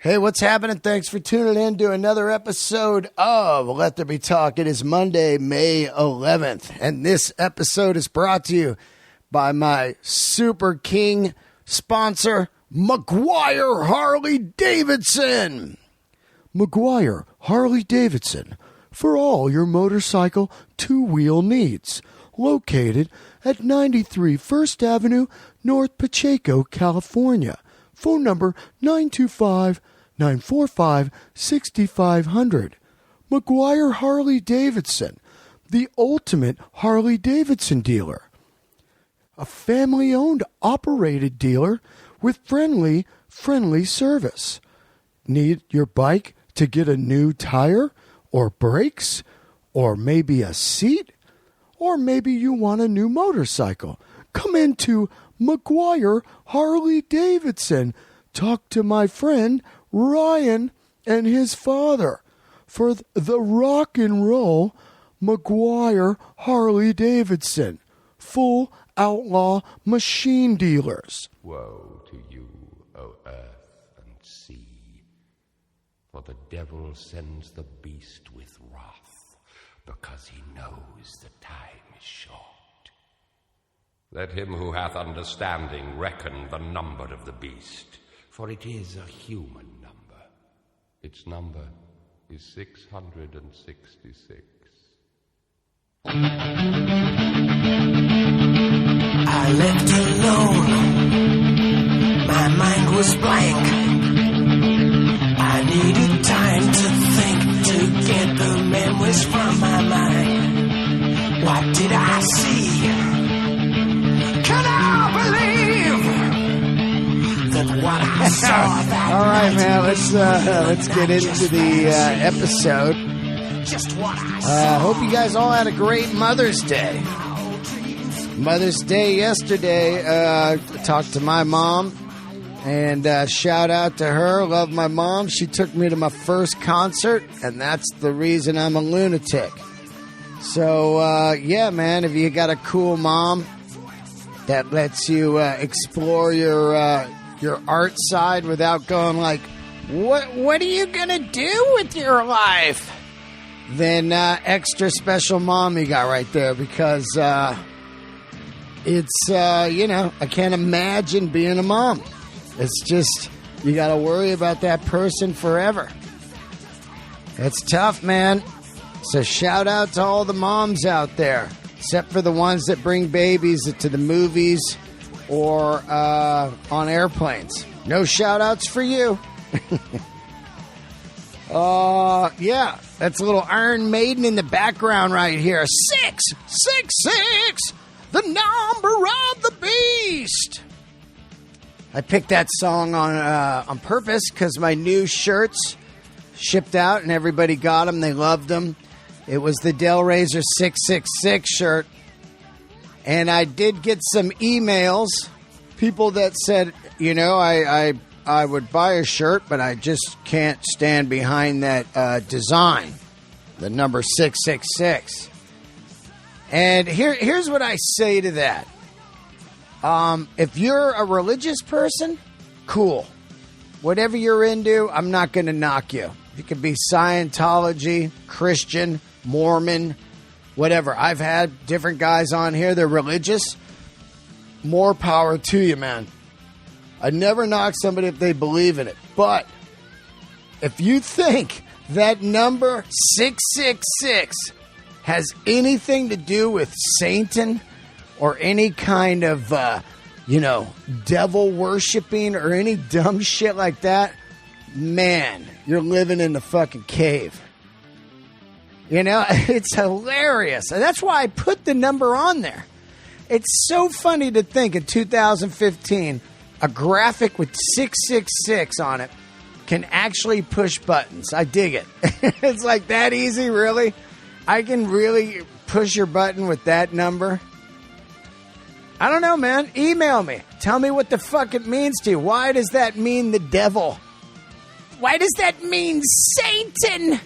Hey, what's happening? Thanks for tuning in to another episode of Let There Be Talk. It is Monday, May 11th, and this episode is brought to you by my Super King sponsor, McGuire Harley-Davidson. McGuire Harley-Davidson, for all your motorcycle two-wheel needs. Located at 93 First Avenue, North Pacheco, California. Phone number 925-945-6500. McGuire Harley-Davidson, the ultimate Harley-Davidson dealer. A family-owned, operated dealer with friendly service. Need your bike to get a new tire or brakes or maybe a seat? Or maybe you want a new motorcycle. Come into McGuire Harley-Davidson. Talk to my friend Ryan and his father for the rock and roll McGuire Harley-Davidson. Full outlaw machine dealers. Woe to you, O earth and sea, for the devil sends the beast with wrath, because he knows the time is short. Let him who hath understanding reckon the number of the beast, for it is a human number. Its number is 666. I left alone. My mind was blank. I needed time to think, to get the memories from my mind. What did I see? Can I believe that what I saw that All right, man, let's get into the episode. just what I saw. Hope you guys all had a great Mother's Day. Mother's Day yesterday. Talked to my mom, and shout out to her. Love my mom. She took me to my first concert, and that's the reason I'm a lunatic. So, yeah, man, if you got a cool mom that lets you explore your art side without going like, what are you gonna do with your life? Then extra special mom you got right there, because it's I can't imagine being a mom. It's just, you got to worry about that person forever. It's tough, man. So shout out to all the moms out there, except for the ones that bring babies to the movies or on airplanes. No shout outs for you. Yeah, that's a little Iron Maiden in the background right here. 666, the number of the beast. I picked that song on purpose because my new shirts shipped out and everybody got them. They loved them. It was the Del Razor 666 shirt. And I did get some emails, people that said, I would buy a shirt, but I just can't stand behind that design, the number 666. And here's what I say to that. If you're a religious person, cool. Whatever you're into, I'm not going to knock you. You could be Scientology, Christian, Mormon, whatever. I've had different guys on here. They're religious. More power to you, man. I never knock somebody if they believe in it. But if you think that number 666 has anything to do with Satan or any kind of, devil worshiping or any dumb shit like that, man, you're living in the fucking cave. It's hilarious. And that's why I put the number on there. It's so funny to think in 2015, a graphic with 666 on it can actually push buttons. I dig it. It's like that easy, really? I can really push your button with that number? I don't know, man. Email me. Tell me what the fuck it means to you. Why does that mean the devil? Why does that mean Satan?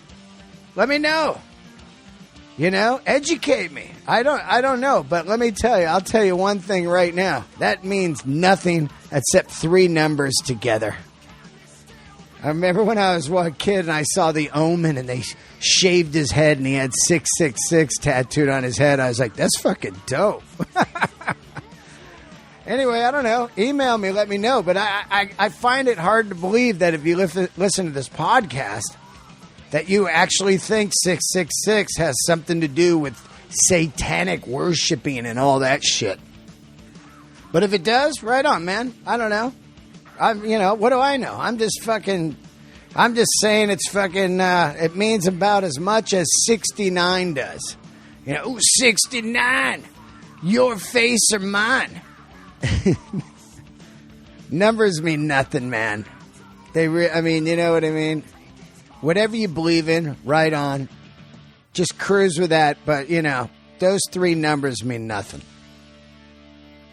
Let me know. Educate me. I don't know, but let me tell you. I'll tell you one thing right now. That means nothing except three numbers together. I remember when I was a kid and I saw The Omen and they shaved his head and he had 666 tattooed on his head. I was like, that's fucking dope. Anyway, I don't know. Email me, let me know. But I find it hard to believe that if you listen to this podcast, that you actually think 666 has something to do with satanic worshiping and all that shit. But if it does, right on, man. I don't know. What do I know? I'm just saying it's fucking, it means about as much as 69 does. 69, your face or mine. Numbers mean nothing, man. You know what I mean? Whatever you believe in, right on. Just cruise with that, but, those three numbers mean nothing.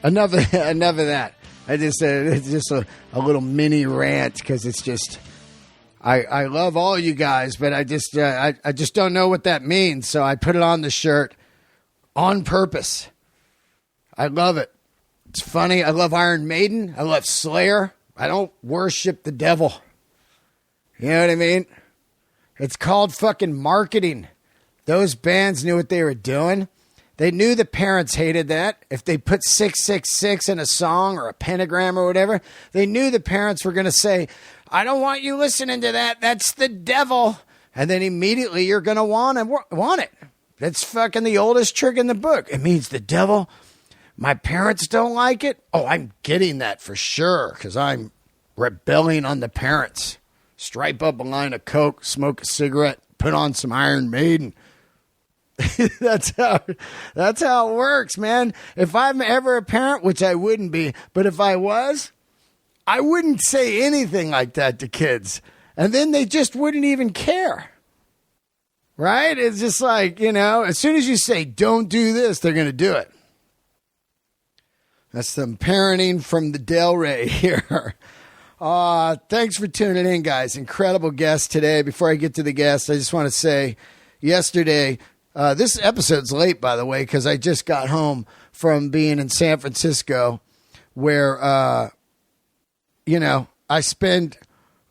Enough of that. It's just a little mini rant because it's just I love all you guys, but I just don't know what that means. So I put it on the shirt on purpose. I love it. It's funny. I love Iron Maiden. I love Slayer. I don't worship the devil. You know what I mean? It's called fucking marketing. Those bands knew what they were doing. They knew the parents hated that. If they put 666 in a song or a pentagram or whatever, they knew the parents were going to say, I don't want you listening to that. That's the devil. And then immediately you're going to want it. That's fucking the oldest trick in the book. It means the devil. My parents don't like it. Oh, I'm getting that for sure because I'm rebelling on the parents. Stripe up a line of Coke, smoke a cigarette, put on some Iron Maiden. That's how it works, man. If I'm ever a parent, which I wouldn't be, but if I was, I wouldn't say anything like that to kids. And then they just wouldn't even care. Right? It's just like, as soon as you say, don't do this, they're going to do it. That's some parenting from the Del Rey here. Thanks for tuning in, guys. Incredible guest today. Before I get to the guest, I just want to say yesterday, this episode's late, by the way, because I just got home from being in San Francisco where, I spent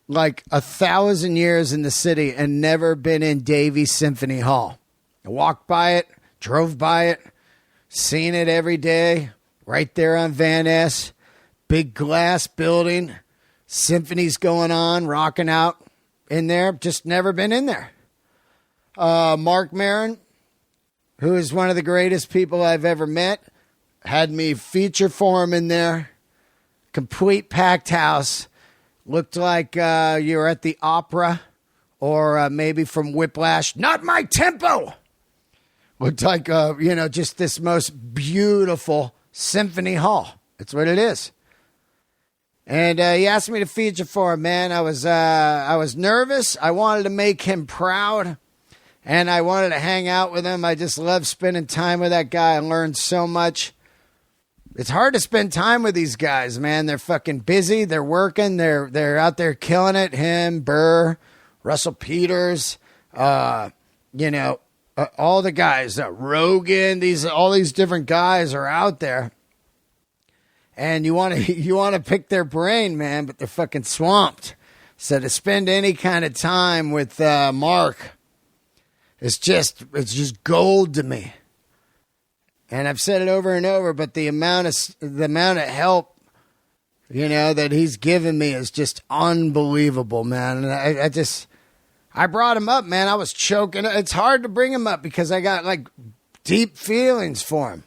like 1,000 years in the city and never been in Davies Symphony Hall. I walked by it, drove by it, seen it every day, right there on Van Ness. Big glass building, symphonies going on, rocking out in there. Just never been in there. Mark Maron, who is one of the greatest people I've ever met, had me feature for him in there. Complete packed house. Looked like you were at the opera or maybe from Whiplash. Not my tempo! Looked like, just this most beautiful symphony hall. That's what it is. And he asked me to feature for him, man. I was nervous. I wanted to make him proud. And I wanted to hang out with him. I just love spending time with that guy. I learned so much. It's hard to spend time with these guys, man. They're fucking busy. They're working. They're out there killing it. Him, Burr, Russell Peters, all the guys, Rogan. All these different guys are out there, and you want to pick their brain, man. But they're fucking swamped. So to spend any kind of time with Mark, it's just gold to me. And I've said it over and over, but the amount of help, that he's given me is just unbelievable, man. And I brought him up, man. I was choking. It's hard to bring him up because I got like deep feelings for him.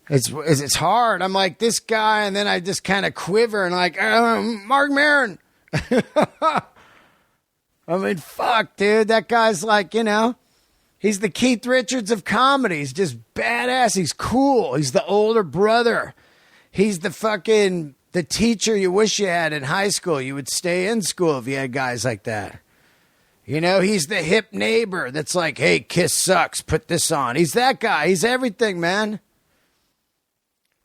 It's hard. I'm like this guy, and then I just kind of quiver and like, Mark Maron. I mean, fuck, dude. That guy's like, he's the Keith Richards of comedy. He's just badass. He's cool. He's the older brother. He's the teacher you wish you had in high school. You would stay in school if you had guys like that. He's the hip neighbor that's like, hey, Kiss sucks. Put this on. He's that guy. He's everything, man.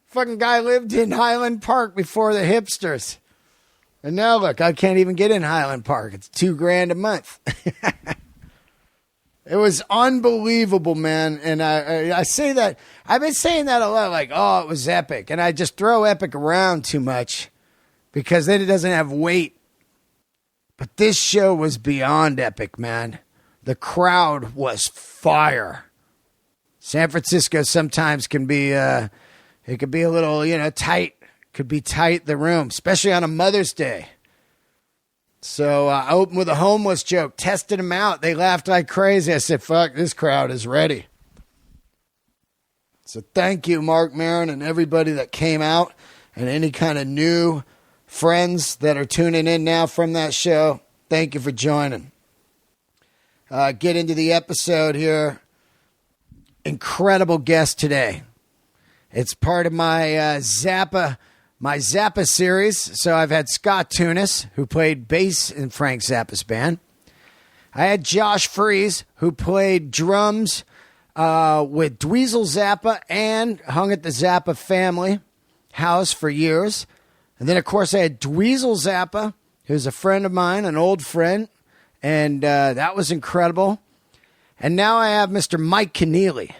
Fucking guy lived in Highland Park before the hipsters. And now look, I can't even get in Highland Park. It's $2,000 a month. It was unbelievable, man. And I say that, I've been saying that a lot, like, oh, it was epic. And I just throw epic around too much because then it doesn't have weight. But this show was beyond epic, man. The crowd was fire. San Francisco sometimes can be, it could be a little, tight. Could be tight, the room, especially on a Mother's Day. So I opened with a homeless joke, tested them out. They laughed like crazy. I said, fuck, this crowd is ready. So thank you, Mark Maron, and everybody that came out, and any kind of new friends that are tuning in now from that show. Thank you for joining. Get into the episode here. Incredible guest today. It's part of my Zappa series. So I've had Scott Tunis, who played bass in Frank Zappa's band. I had Josh Freese, who played drums with Dweezil Zappa and hung at the Zappa family house for years. And then, of course, I had Dweezil Zappa, who's a friend of mine, an old friend, and that was incredible. And now I have Mr. Mike Keneally.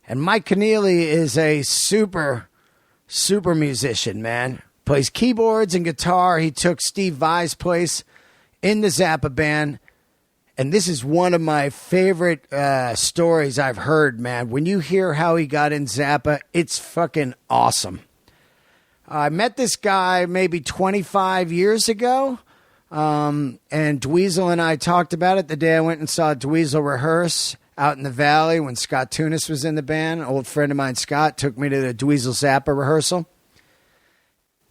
And Mike Keneally is a super musician, man. Plays keyboards and guitar. He took Steve Vai's place in the Zappa band. And this is one of my favorite stories I've heard, man. When you hear how he got in Zappa, it's fucking awesome. I met this guy maybe 25 years ago, and Dweezil and I talked about it the day I went and saw Dweezil rehearse out in the Valley when Scott Tunis was in the band. An old friend of mine, Scott, took me to the Dweezil Zappa rehearsal,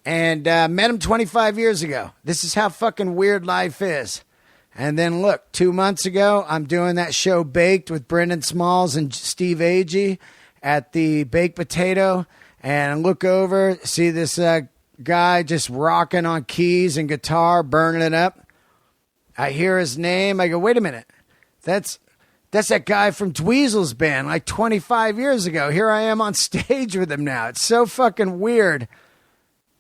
and met him 25 years ago. This is how fucking weird life is. And then look, 2 months ago, I'm doing that show Baked with Brendan Smalls and Steve Agee at the Baked Potato. And I look over, see this guy just rocking on keys and guitar, burning it up. I hear his name. I go, wait a minute. That's that guy from Dweezil's band like 25 years ago. Here I am on stage with him now. It's so fucking weird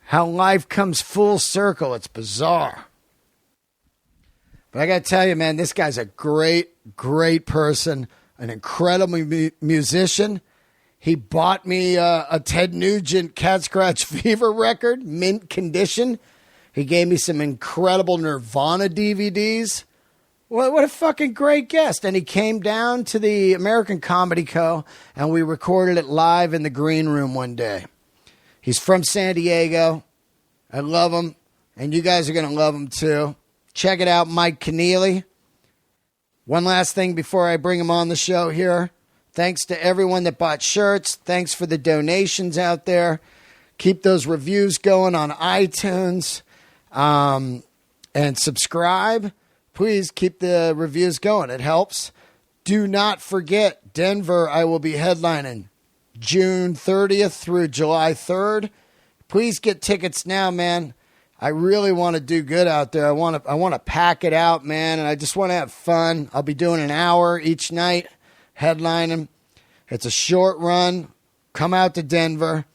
how life comes full circle. It's bizarre. But I got to tell you, man, this guy's a great, great person, an incredible musician. He bought me a Ted Nugent Cat Scratch Fever record, mint condition. He gave me some incredible Nirvana DVDs. What a fucking great guest. And he came down to the American Comedy Co. and we recorded it live in the green room one day. He's from San Diego. I love him. And you guys are going to love him too. Check it out, Mike Keneally. One last thing before I bring him on the show here. Thanks to everyone that bought shirts. Thanks for the donations out there. Keep those reviews going on iTunes. And subscribe. Please keep the reviews going. It helps. Do not forget, Denver, I will be headlining June 30th through July 3rd. Please get tickets now, man. I really want to do good out there. I want to pack it out, man, and I just want to have fun. I'll be doing an hour each night, headlining. It's a short run. Come out to Denver.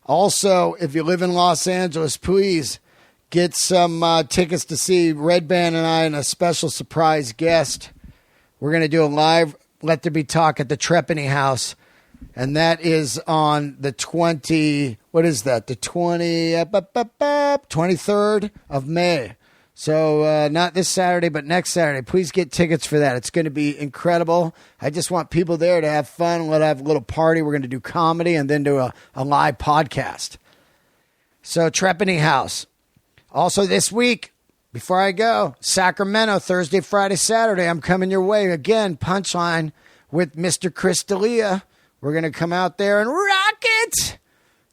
Also, if you live in Los Angeles, please get some tickets to see Red Band and I and a special surprise guest. We're going to do a live Let There Be Talk at the Trepany House. And that is on the 23rd of May. So not this Saturday, but next Saturday. Please get tickets for that. It's going to be incredible. I just want people there to have fun. Let have a little party. We're going to do comedy and then do a live podcast. So Trepany House. Also this week, before I go, Sacramento, Thursday, Friday, Saturday. I'm coming your way again. Punchline with Mr. Chris D'Elia. We're going to come out there and rock it.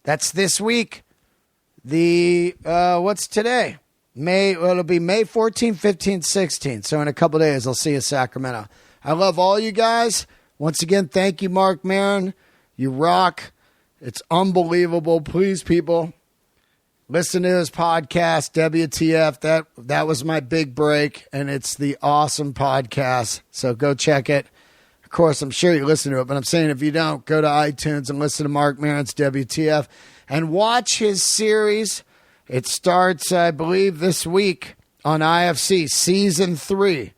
That's this week. What's today? It'll be May 14, 15, 16. So in a couple days, I'll see you in Sacramento. I love all you guys. Once again, thank you, Mark Maron. You rock. It's unbelievable. Please, people, listen to his podcast, WTF. That was my big break, and it's the awesome podcast. So go check it. Of course, I'm sure you listen to it, but I'm saying if you don't, go to iTunes and listen to Mark Maron's WTF and watch his series. It starts, I believe, this week on IFC, Season 3.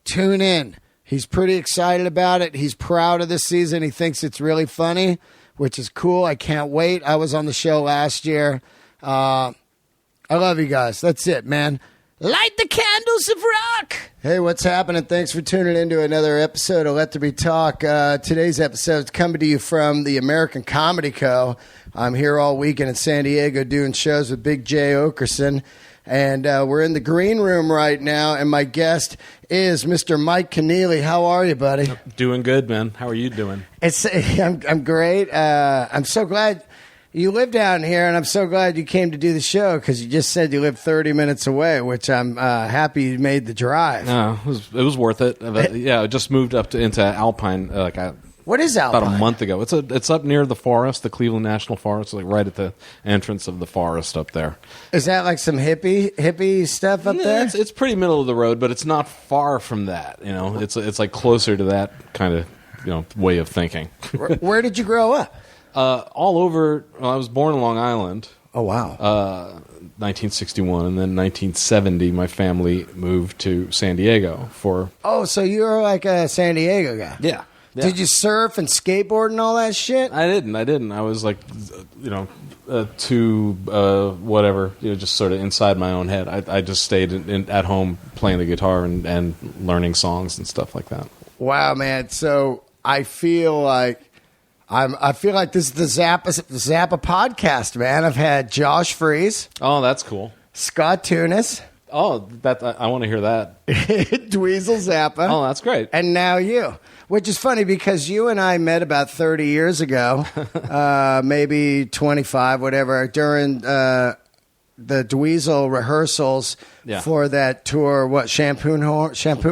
Tune in. He's pretty excited about it. He's proud of this season. He thinks it's really funny, which is cool. I can't wait. I was on the show last year. I love you guys. That's it, man. Light the candles of rock. Hey, what's happening? Thanks for tuning into another episode of Let There Be Talk. Today's episode is coming to you from the American Comedy Co. I'm here all weekend in San Diego doing shows with Big Jay Okerson. And we're in the green room right now, and my guest is Mr. Mike Keneally. How are you, buddy? Doing good, man. How are you doing? I'm great. I'm so glad you live down here, and I'm so glad you came to do the show because you just said you live 30 minutes away, which I'm happy you made the drive. No, it was worth it. Yeah, I just moved up into Alpine what is Alpine? About a month ago. It's up near the forest, the Cleveland National Forest, like right at the entrance of the forest up there. Is that like some hippie stuff up there? It's pretty middle of the road, but it's not far from that. You know, it's like closer to that kind of way of thinking. Where did you grow up? All over. Well, I was born in Long Island. Oh wow. 1961, and then 1970, my family moved to San Diego for. Oh, so you were like a San Diego guy? Yeah. Yeah. Did you surf and skateboard and all that shit? I didn't. I was like, whatever, just sort of inside my own head. I just stayed at home playing the guitar and learning songs and stuff like that. Wow, man. So I feel like this is the Zappa podcast, man. I've had Josh Freese. Oh, that's cool. Scott Tunis. Oh, I want to hear that. Dweezil Zappa. Oh, that's great. And now you. Which is funny because you and I met about 30 years ago, maybe 25, whatever, during the Dweezil rehearsals for that tour. Shampoo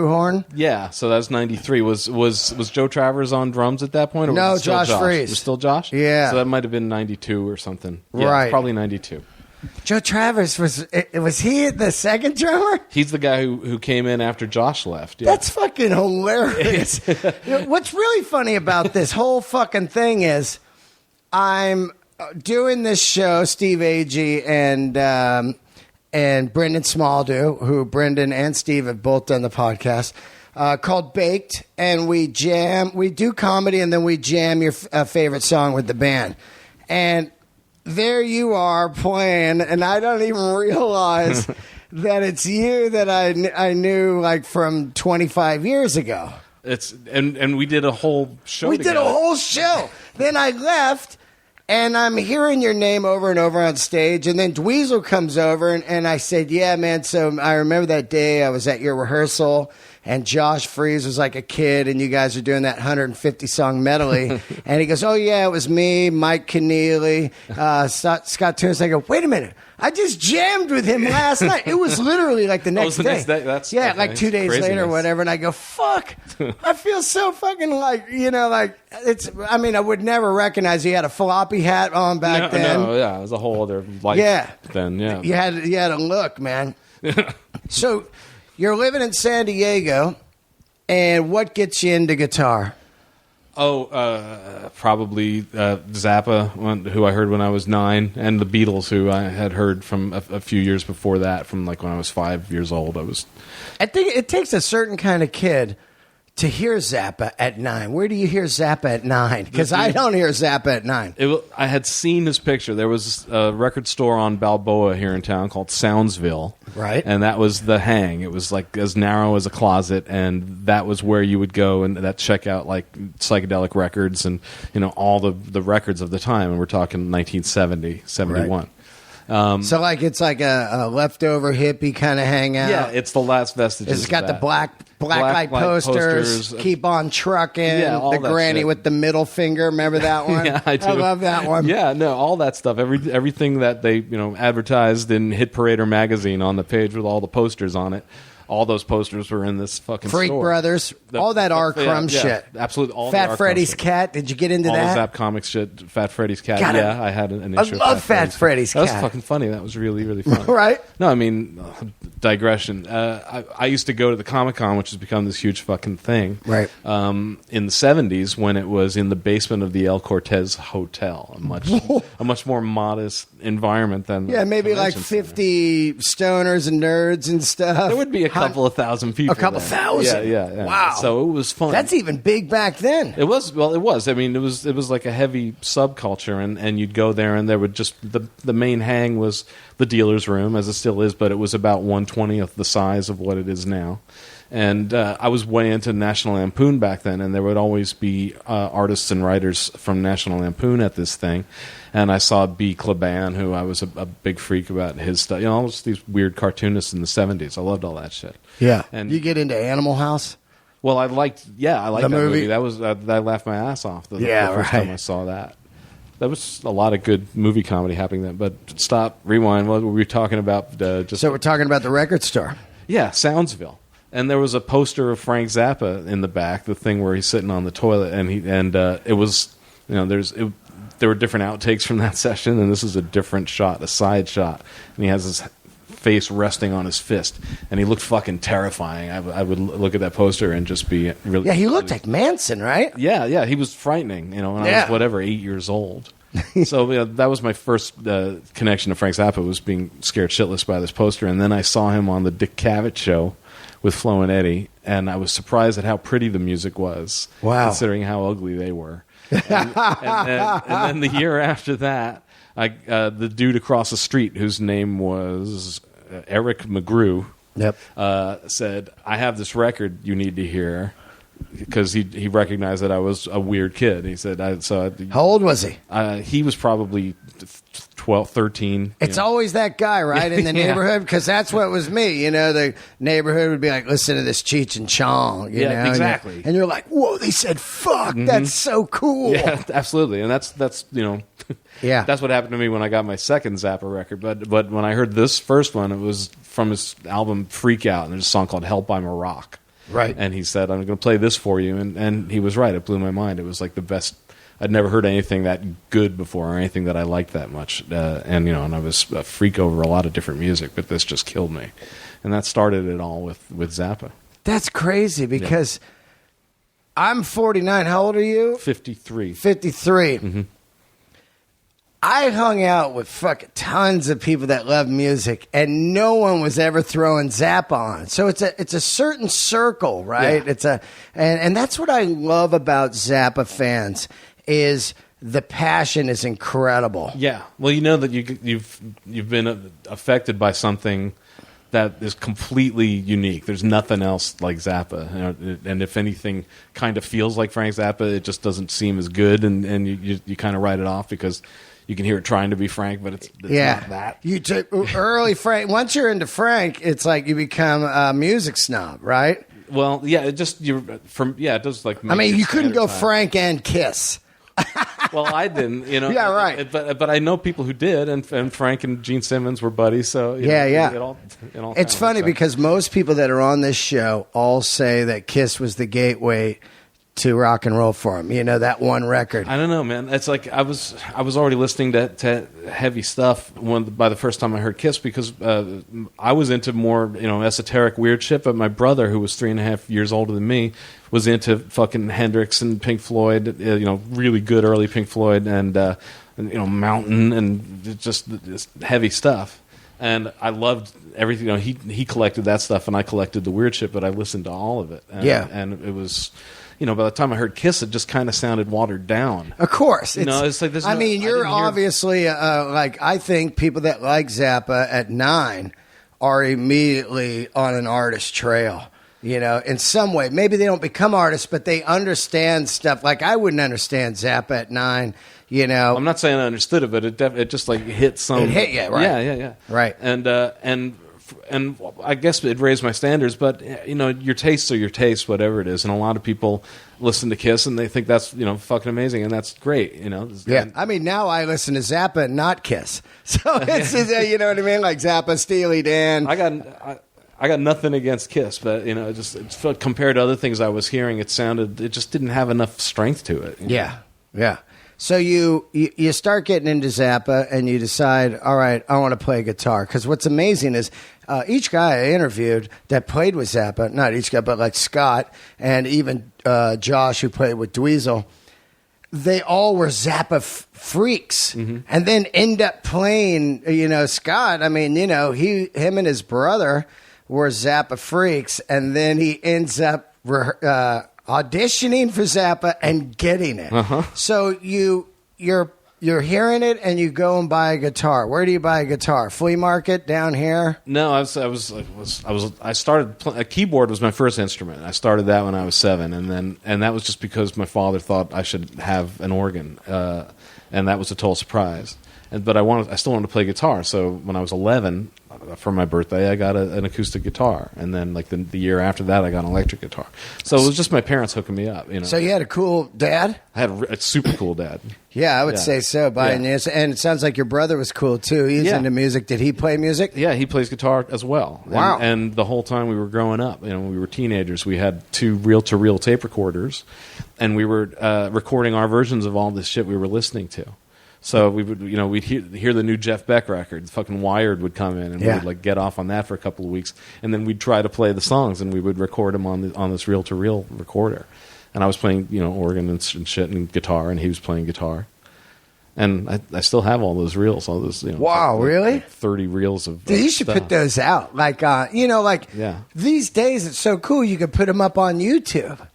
Horn? Yeah, so that was 93. Was Joe Travers on drums at that point? Or no, was it still Josh Freese. It was still Josh? Yeah. So that might have been 92 or something. Yeah, right. Probably 92. Joe Travers, was he the second drummer? He's the guy who came in after Josh left. Yeah. That's fucking hilarious. What's really funny about this whole fucking thing is I'm doing this show, Steve Agee and Brendan Smalldew, who Brendan and Steve have both done the podcast, called Baked, and we do comedy, and then we jam your favorite song with the band. And there you are playing, and I don't even realize that it's you that I knew like from 25 years ago. And we did a whole show together. Did a whole show. Then I left, and I'm hearing your name over and over on stage, and then Dweezil comes over, and I said, yeah, man, so I remember that day I was at your rehearsal, and Josh Freese was like a kid, and you guys are doing that 150-song medley. And he goes, oh, yeah, it was me, Mike Keneally, Scott Tunis. I go, wait a minute. I just jammed with him last night. It was literally like the next day. Next day. That's okay. Like 2 days later or whatever. And I go, fuck. I feel so fucking like, I would never recognize you had a floppy hat on back then. No, yeah. It was a whole other life then, yeah. You had a look, man. So you're living in San Diego, and what gets you into guitar? Oh, probably Zappa, who I heard when I was 9, and the Beatles, who I had heard from a few years before that, from like when I was 5 years old. I think it takes a certain kind of kid to hear Zappa at 9. Where do you hear Zappa at 9? Because I don't hear Zappa at 9. I had seen his picture. There was a record store on Balboa here in town called Soundsville. Right. And that was the hang. It was like as narrow as a closet, and that was where you would go and that check out like psychedelic records and all the records of the time. And we're talking 1970, 71. Right. So like it's like a leftover hippie kind of hangout. Yeah, it's the last vestiges. It's got the black light posters, keep on trucking, the granny shit with the middle finger. Remember that one? Yeah, I do. I love that one. Yeah, no, all that stuff. Everything that they advertised in Hit Parader magazine on the page with all the posters on it. All those posters were in this fucking Freak store. Brothers, all that R. Crumb shit. Absolutely. All Fat Freddy's Cat. Did you get into all that? All the Zap Comics shit. Fat Freddy's Cat. I had an issue. I love Fat Freddy's Cat. That was fucking funny. That was really, really funny. Right? No, I mean, digression. I used to go to the Comic-Con, which has become this huge fucking thing. Right. In the 70s, when it was in the basement of the El Cortez Hotel, a much more modest environment than maybe like convention center. 50 stoners and nerds and stuff. There would be a couple of thousand people. A couple there. thousand. Yeah. Wow. So it was fun. That's even big back then. It was. Well, it was. I mean, it was like a heavy subculture, and you'd go there, and there would just the main hang was the dealer's room, as it still is, but it was about 1/20th the size of what it is now. And I was way into National Lampoon back then, and there would always be artists and writers from National Lampoon at this thing. And I saw B. Claban, who I was a big freak about his stuff. You know, all these weird cartoonists in the 70s. I loved all that shit. Yeah. And you get into Animal House? Well, I liked that movie. That was I laughed my ass off the first right. time I saw that. There was a lot of good movie comedy happening then. But stop, rewind. What were we talking about? So we're talking about the record store. Yeah, Soundsville. And there was a poster of Frank Zappa in the back, the thing where he's sitting on the toilet, and it was, you know, there were different outtakes from that session, and this is a different shot, a side shot, and he has his face resting on his fist, and he looked fucking terrifying. I would look at that poster and just be really... Yeah, he looked like Manson, right? Yeah, he was frightening, you know, when I was, 8 years old. So that was my first connection to Frank Zappa, was being scared shitless by this poster, and then I saw him on the Dick Cavett show with Flo and Eddie, and I was surprised at how pretty the music was, considering how ugly they were. And then the year after that, the dude across the street, whose name was Eric McGrew, said, "I have this record you need to hear," because he recognized that I was a weird kid. He said, "How old was he?" He was probably 12, 13. It's always that guy, right, in the neighborhood? Because that's what was me. You know, the neighborhood would be like, listen to this Cheech and Chong. You know? Exactly. And you're like, whoa, they said fuck. That's so cool. Yeah, absolutely. And that's you know, that's what happened to me when I got my second Zappa record. But when I heard this first one, it was from his album Freak Out, and there's a song called Help I'm a Rock. Right. And he said, I'm going to play this for you. And he was right. It blew my mind. It was like the best. I'd never heard anything that good before, or anything that I liked that much. And I was a freak over a lot of different music, but this just killed me. And that started it all with Zappa. That's crazy, because I'm 49. How old are you? 53. 53. Mm-hmm. I hung out with fucking tons of people that love music, and no one was ever throwing Zappa on. So it's a certain circle, right? Yeah. And that's what I love about Zappa fans, is the passion is incredible. Yeah. Well, you know that you've been affected by something that is completely unique. There's nothing else like Zappa. You know, and if anything kind of feels like Frank Zappa, it just doesn't seem as good, and you kind of write it off because you can hear it trying to be Frank, but it's not that. You took early Frank. Once you're into Frank, it's like you become a music snob, right? Well, yeah, it just it does like. I mean, you couldn't go time. Frank and Kiss. Well, I didn't, you know. Yeah, right. But I know people who did, and Frank and Gene Simmons were buddies. So it all it's funny because most people that are on this show all say that Kiss was the gateway to rock and roll for him. You know, that one record. I don't know, man. It's like I was already listening to heavy stuff by the first time I heard Kiss, because I was into more, esoteric weird shit, but my brother, who was 3.5 years older than me, was into fucking Hendrix and Pink Floyd, really good early Pink Floyd, and Mountain, and just this heavy stuff. And I loved everything. He collected that stuff, and I collected the weird shit, but I listened to all of it. And it was... by the time I heard Kiss, it just kind of sounded watered down. Of course. It's like there's you're obviously, I think people that like Zappa at 9 are immediately on an artist trail, in some way. Maybe they don't become artists, but they understand stuff. Like, I wouldn't understand Zappa at 9, I'm not saying I understood it, but it just like hit some... It hit you, right? Yeah. Right. And I guess it raised my standards, but your tastes are your tastes, whatever it is. And a lot of people listen to Kiss and they think that's fucking amazing, and that's great. Yeah, I mean, now I listen to Zappa and not Kiss, so it's you know what I mean, like Zappa, Steely Dan. I got nothing against Kiss, but it's compared to other things I was hearing, it just didn't have enough strength to it. Yeah. So you start getting into Zappa and you decide, all right, I want to play guitar. Because what's amazing is each guy I interviewed that played with Zappa, not each guy, but like Scott and even Josh who played with Dweezil, they all were Zappa freaks, and then end up playing. Scott. I mean, him and his brother were Zappa freaks, and then he ends up auditioning for Zappa and getting it. So you're hearing it, and you go and buy a guitar. Where do you buy a guitar? Flea market down here? No, I started. A keyboard was my first instrument. I started that when I was 7, and that was just because my father thought I should have an organ, and that was a total surprise. But I still wanted to play guitar. So when I was 11, for my birthday, I got an acoustic guitar, and then like the year after that, I got an electric guitar. So it was just my parents hooking me up. So you had a cool dad? I had a super cool dad. Yeah, I would say so. And it sounds like your brother was cool too. He's into music. Did he play music? Yeah, he plays guitar as well. Wow! And the whole time we were growing up, when we were teenagers, we had 2 reel-to-reel tape recorders, and we were recording our versions of all this shit we were listening to. So we would, we'd hear the new Jeff Beck record. Fucking Wired would come in, and we would like get off on that for a couple of weeks, and then we'd try to play the songs, and we would record them on this reel-to-reel recorder. And I was playing, organ and shit and guitar, and he was playing guitar. And I still have all those reels, all those. Wow, really? Like 30 reels of. Dude, you should put those out, these days it's so cool. You could put them up on YouTube.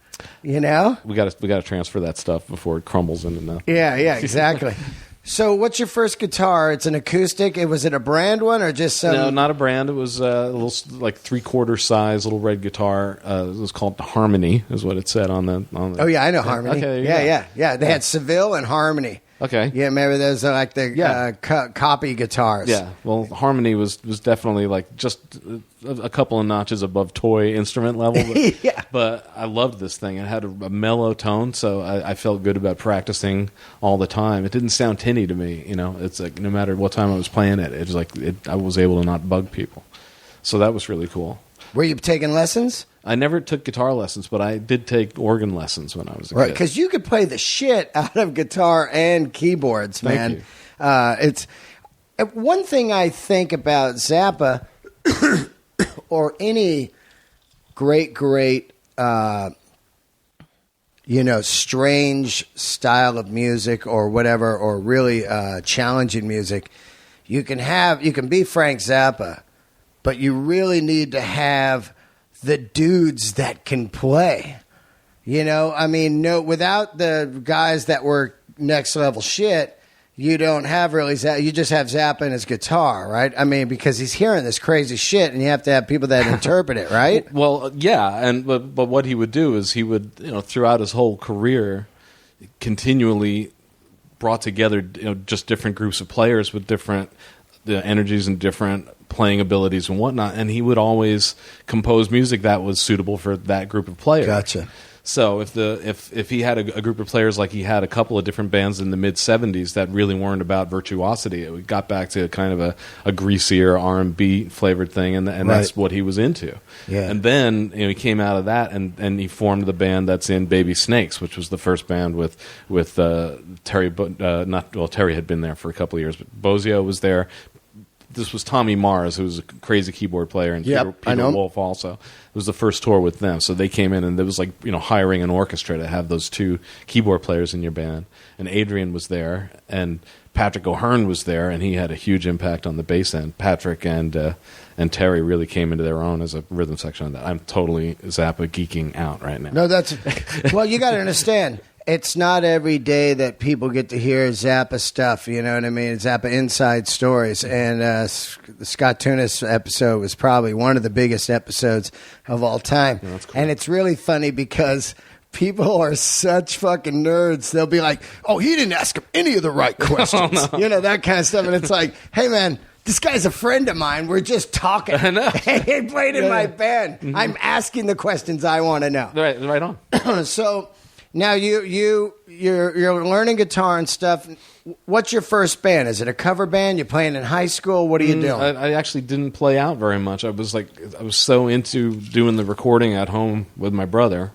We got to transfer that stuff before it crumbles into nothing. Yeah, exactly. So, what's your first guitar? It's an acoustic. Was it a brand one or just some? No, not a brand. It was a little, like 3/4 size, little red guitar. It was called Harmony, is what it said on the. Oh yeah, I know Harmony. Okay, yeah. They had Seville and Harmony. Okay. Yeah, remember those are like the copy guitars. Yeah. Well, Harmony was definitely like just a couple of notches above toy instrument level. But, yeah. But I loved this thing. It had a mellow tone, so I felt good about practicing all the time. It didn't sound tinny to me. It's like no matter what time I was playing it, it was like I was able to not bug people. So that was really cool. Were you taking lessons? I never took guitar lessons, but I did take organ lessons when I was a kid. Because you could play the shit out of guitar and keyboards, man. It's one thing I think about Zappa or any great, strange style of music or whatever, or really challenging music. You can be Frank Zappa, but you really need to have the dudes that can play. Without the guys that were next level shit, you don't have really Zappa. You just have Zappa and his guitar, right? Because he's hearing this crazy shit, and you have to have people that interpret it, right? Well, yeah, but what he would do is he would, throughout his whole career, continually brought together, just different groups of players with different energies and different playing abilities and whatnot, and he would always compose music that was suitable for that group of players. Gotcha. So if he had a group of players, like he had a couple of different bands in the mid-'70s that really weren't about virtuosity, it got back to kind of a greasier R&B flavored thing, and that's what he was into. Yeah. And then he came out of that, and he formed the band that's in Baby Snakes, which was the first band with Terry. Terry had been there for a couple of years, but Bozio was there. This was Tommy Mars, who was a crazy keyboard player, and Peter Wolf also. It was the first tour with them, so they came in, and it was like hiring an orchestra to have those 2 keyboard players in your band. And Adrian was there, and Patrick O'Hearn was there, and he had a huge impact on the bass end. Patrick and Terry really came into their own as a rhythm section on that. I'm totally Zappa geeking out right now. No, that's well. You got to understand. It's not every day that people get to hear Zappa stuff, you know what I mean? Zappa inside stories. And the Scott Tunis episode was probably one of the biggest episodes of all time. Yeah, that's cool. And it's really funny because people are such fucking nerds. They'll be like, oh, he didn't ask him any of the right questions. Oh, no. That kind of stuff. And it's like, hey, man, this guy's a friend of mine. We're just talking. I know. He played in my band. Mm-hmm. I'm asking the questions I want to know. Right on. So... Now you're learning guitar and stuff. What's your first band? Is it a cover band? You playing in high school? What are you doing? I actually didn't play out very much. I was so into doing the recording at home with my brother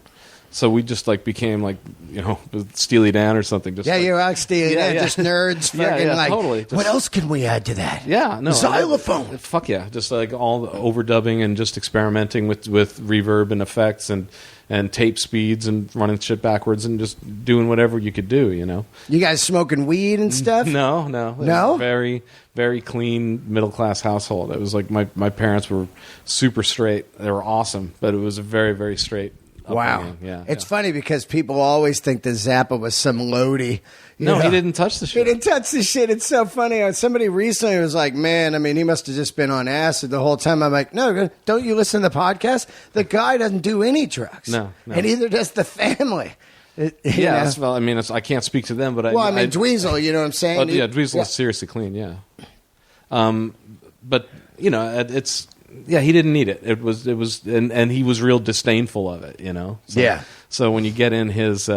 So we just like became like, you know, Steely Dan or something. Just Yeah, like, you're like Steely Dan, just nerds. Fucking like, totally. Just, what else can we add to that? Yeah, no. Xylophone. Fuck yeah. Just like all the overdubbing and just experimenting with reverb and effects and tape speeds and running shit backwards and just doing whatever you could do, you know. You guys smoking weed and stuff? No. It was a very, very clean middle-class household. It was like my parents were super straight. They were awesome, but it was a very, very straight upbringing. Wow. It's funny because people always think that Zappa was some loady. No, he didn't touch the shit. He didn't touch the shit. It's so funny. Somebody recently was like, man, I mean, he must have just been on acid the whole time. I'm like, no, don't you listen to the podcast? The guy doesn't do any drugs. No. And neither does the family. Well, I mean, I can't speak to them, but I mean, Dweezil, you know what I'm saying? Well, yeah, Dweezil is seriously clean, yeah. But, you know, it's... Yeah, he didn't need it. It was, and he was real disdainful of it, you know. So when you get in his,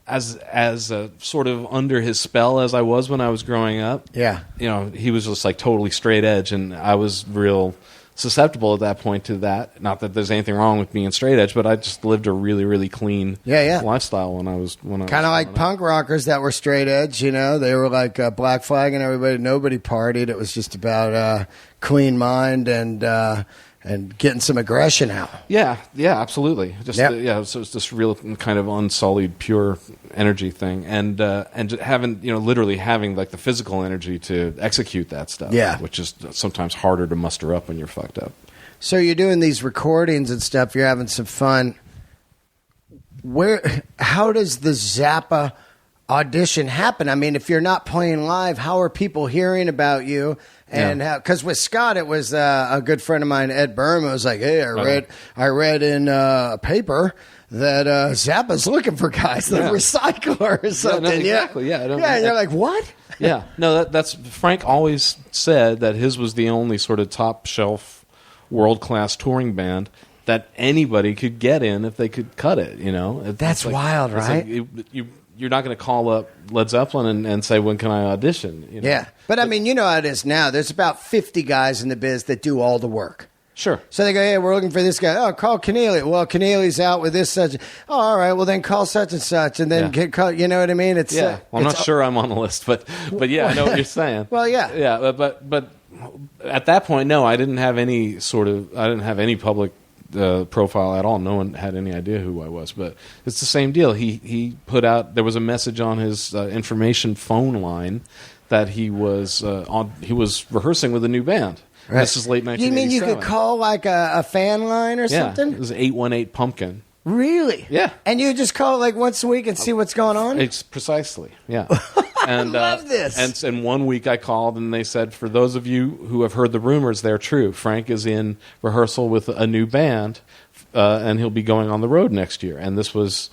as sort of under his spell as I was when I was growing up, you know, he was just like totally straight edge, and I was real susceptible at that point to that. Not that there's anything wrong with being straight edge, but I just lived a really, really clean lifestyle when I was kind of like punk rockers that were straight edge. You know, they were like Black Flag and everybody. Nobody partied. It was just about clean mind and getting some aggression out. Yeah, absolutely. Just so it's this real kind of unsullied, pure energy thing, and having, you know, literally having like the physical energy to execute that stuff. Yeah, which is sometimes harder to muster up when you're fucked up. So you're doing these recordings and stuff. You're having some fun. How does the Zappa audition happen? I mean, if you're not playing live, how are people hearing about you? And because with Scott, it was a good friend of mine, Ed Berman, was like, "Hey, I read in a paper that Zappa's looking for guys like recycler or something." Exactly. And you're like, "What?" No, that's Frank always said that his was the only sort of top shelf, world class touring band that anybody could get in if they could cut it. You know, that's like, wild, right? Like you're not going to call up Led Zeppelin and say, when can I audition? You know? Yeah. But, I mean, you know how it is now. There's about 50 guys in the biz that do all the work. Sure. So they go, hey, we're looking for this guy. Oh, call Keneally. Well, Keneally's out with this such. Oh, all right. Well, then call such and such. And then call, you know what I mean? It's well, I'm not sure I'm on the list, but yeah, I know what you're saying. Well, yeah. Yeah, but at that point, no, I didn't have any public profile at all. No one had any idea who I was, but it's the same deal. He put out, there was a message on his information phone line that he was rehearsing with a new band. Right. This is late 1987. You mean you could call like a fan line or something? It was 818 Pumpkin. Really? Yeah. And you just call like once a week and see what's going on? It's precisely, yeah. And, I love this. And 1 week I called and they said, for those of you who have heard the rumors, they're true. Frank is in rehearsal with a new band, and he'll be going on the road next year. And this was,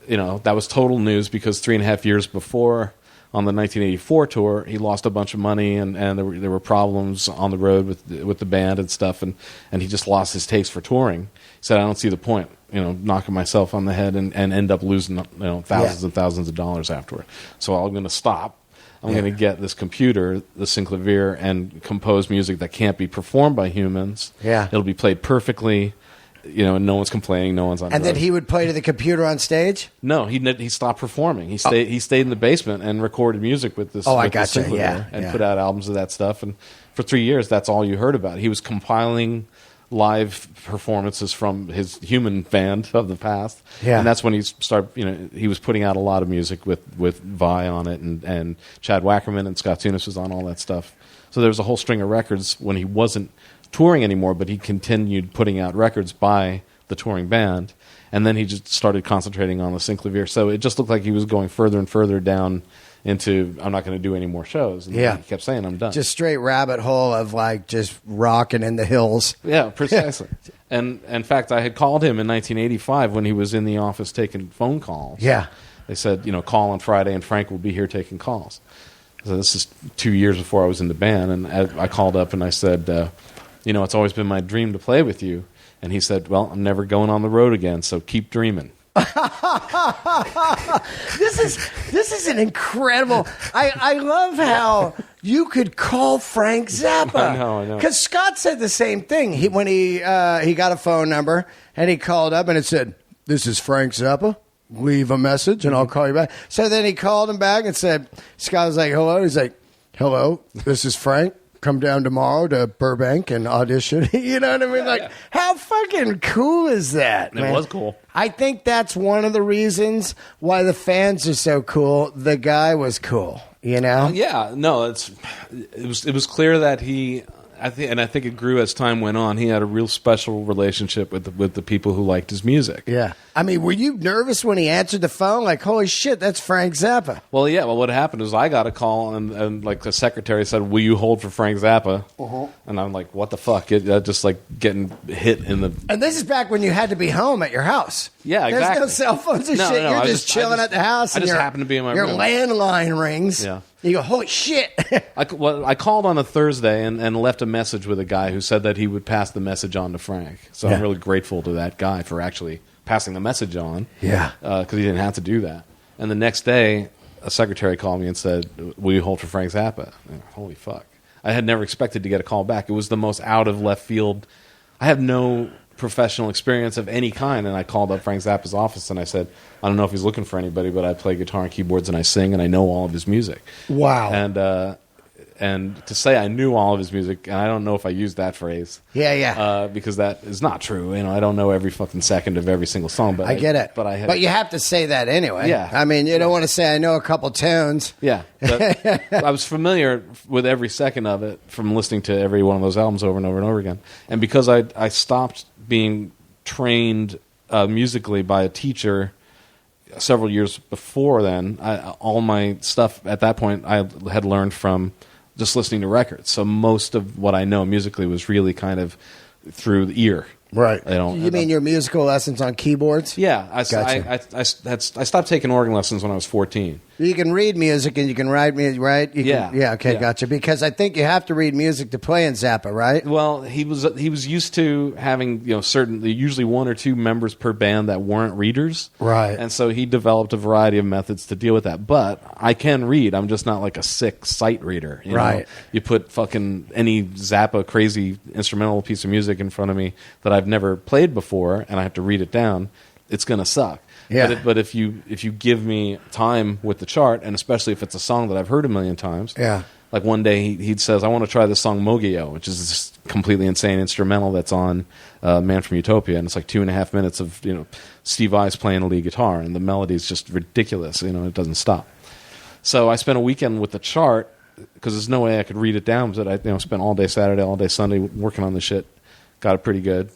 you know, that was total news because 3.5 years before, on the 1984 tour, he lost a bunch of money and there were problems on the road with the band and stuff, and he just lost his taste for touring. He said, I don't see the point, you know, knocking myself on the head and end up losing, you know, thousands and thousands of dollars afterward. So I'm going to stop. I'm going to get this computer, the synclavier, and compose music that can't be performed by humans. Yeah. It'll be played perfectly. You know, no one's complaining, no one's on. And then he would play to the computer on stage? No, he stopped performing. He stayed in the basement and recorded music with this. I got you. And put out albums of that stuff. And for 3 years, that's all you heard about. He was compiling live performances from his human band of the past. Yeah. And that's when he started. You know, he was putting out a lot of music with Vi on it, and Chad Wackerman and Scott Tunis was on all that stuff. So there was a whole string of records when he wasn't touring anymore, but he continued putting out records by the touring band, and then he just started concentrating on the synclavier. So it just looked like he was going further and further down into, I'm not going to do any more shows. And he kept saying, I'm done. Just straight rabbit hole of like just rocking in the hills. Yeah, precisely. And in fact, I had called him in 1985 when he was in the office taking phone calls. Yeah. They said, you know, call on Friday and Frank will be here taking calls. So this is 2 years before I was in the band, and I called up and I said, you know, it's always been my dream to play with you. And he said, well, I'm never going on the road again, so keep dreaming. This is an incredible... I love how you could call Frank Zappa. I know. Because Scott said the same thing. When he got a phone number, and he called up, and it said, this is Frank Zappa. Leave a message and I'll call you back. So then he called him back and said, Scott was like, hello. He's like, hello, this is Frank. Come down tomorrow to Burbank and audition. You know what I mean? Like, how fucking cool is that, man? It was cool. I think that's one of the reasons why the fans are so cool. The guy was cool, you know? Yeah, no, it was clear that I think it grew as time went on. He had a real special relationship with the people who liked his music. Yeah. I mean, were you nervous when he answered the phone? Like, holy shit, that's Frank Zappa. Well, yeah. Well, what happened was I got a call and like the secretary said, "Will you hold for Frank Zappa?" Uh-huh. And I'm like, "What the fuck?" Just like getting hit in the. And this is back when you had to be home at your house. Yeah, exactly. There's no cell phones and shit. You're just chilling at the house. I just happened to be in my your room. Your landline rings. Yeah. You go, holy shit. I called on a Thursday and left a message with a guy who said that he would pass the message on to Frank. So I'm really grateful to that guy for actually passing the message on. Yeah. Because he didn't have to do that. And the next day, a secretary called me and said, "Will you hold for Frank Zappa?" And, holy fuck. I had never expected to get a call back. It was the most out of left field. I have no professional experience of any kind, and I called up Frank Zappa's office and I said, I don't know if he's looking for anybody, but I play guitar and keyboards and I sing and I know all of his music. Wow. And to say I knew all of his music, and I don't know if I used that phrase. Yeah. Because that is not true. You know, I don't know every fucking second of every single song. But I get it. But you have to say that anyway. Yeah. I mean, you don't want to say I know a couple tunes. Yeah. But I was familiar with every second of it from listening to every one of those albums over and over and over again. And because I stopped being trained musically by a teacher several years before then, all my stuff at that point I had learned from just listening to records. So most of what I know musically was really kind of through the ear. Right. You mean your musical lessons on keyboards? Yeah. Gotcha. I stopped taking organ lessons when I was 14. You can read music and you can write music, right? Yeah. Gotcha. Because I think you have to read music to play in Zappa, right? Well, he was used to having usually one or two members per band that weren't readers, right? And so he developed a variety of methods to deal with that. But I can read. I'm just not like a sick sight reader, right? Know? You put fucking any Zappa crazy instrumental piece of music in front of me that I've never played before, and I have to read it down. It's gonna suck. Yeah. But if you give me time with the chart, and especially if it's a song that I've heard a million times, yeah. Like one day he says, "I want to try this song Mogio," which is this completely insane instrumental that's on Man from Utopia, and it's like 2.5 minutes of Steve Vais playing the lead guitar, and the melody is just ridiculous. It doesn't stop. So I spent a weekend with the chart because there's no way I could read it down. But I spent all day Saturday, all day Sunday working on the shit. Got it pretty good.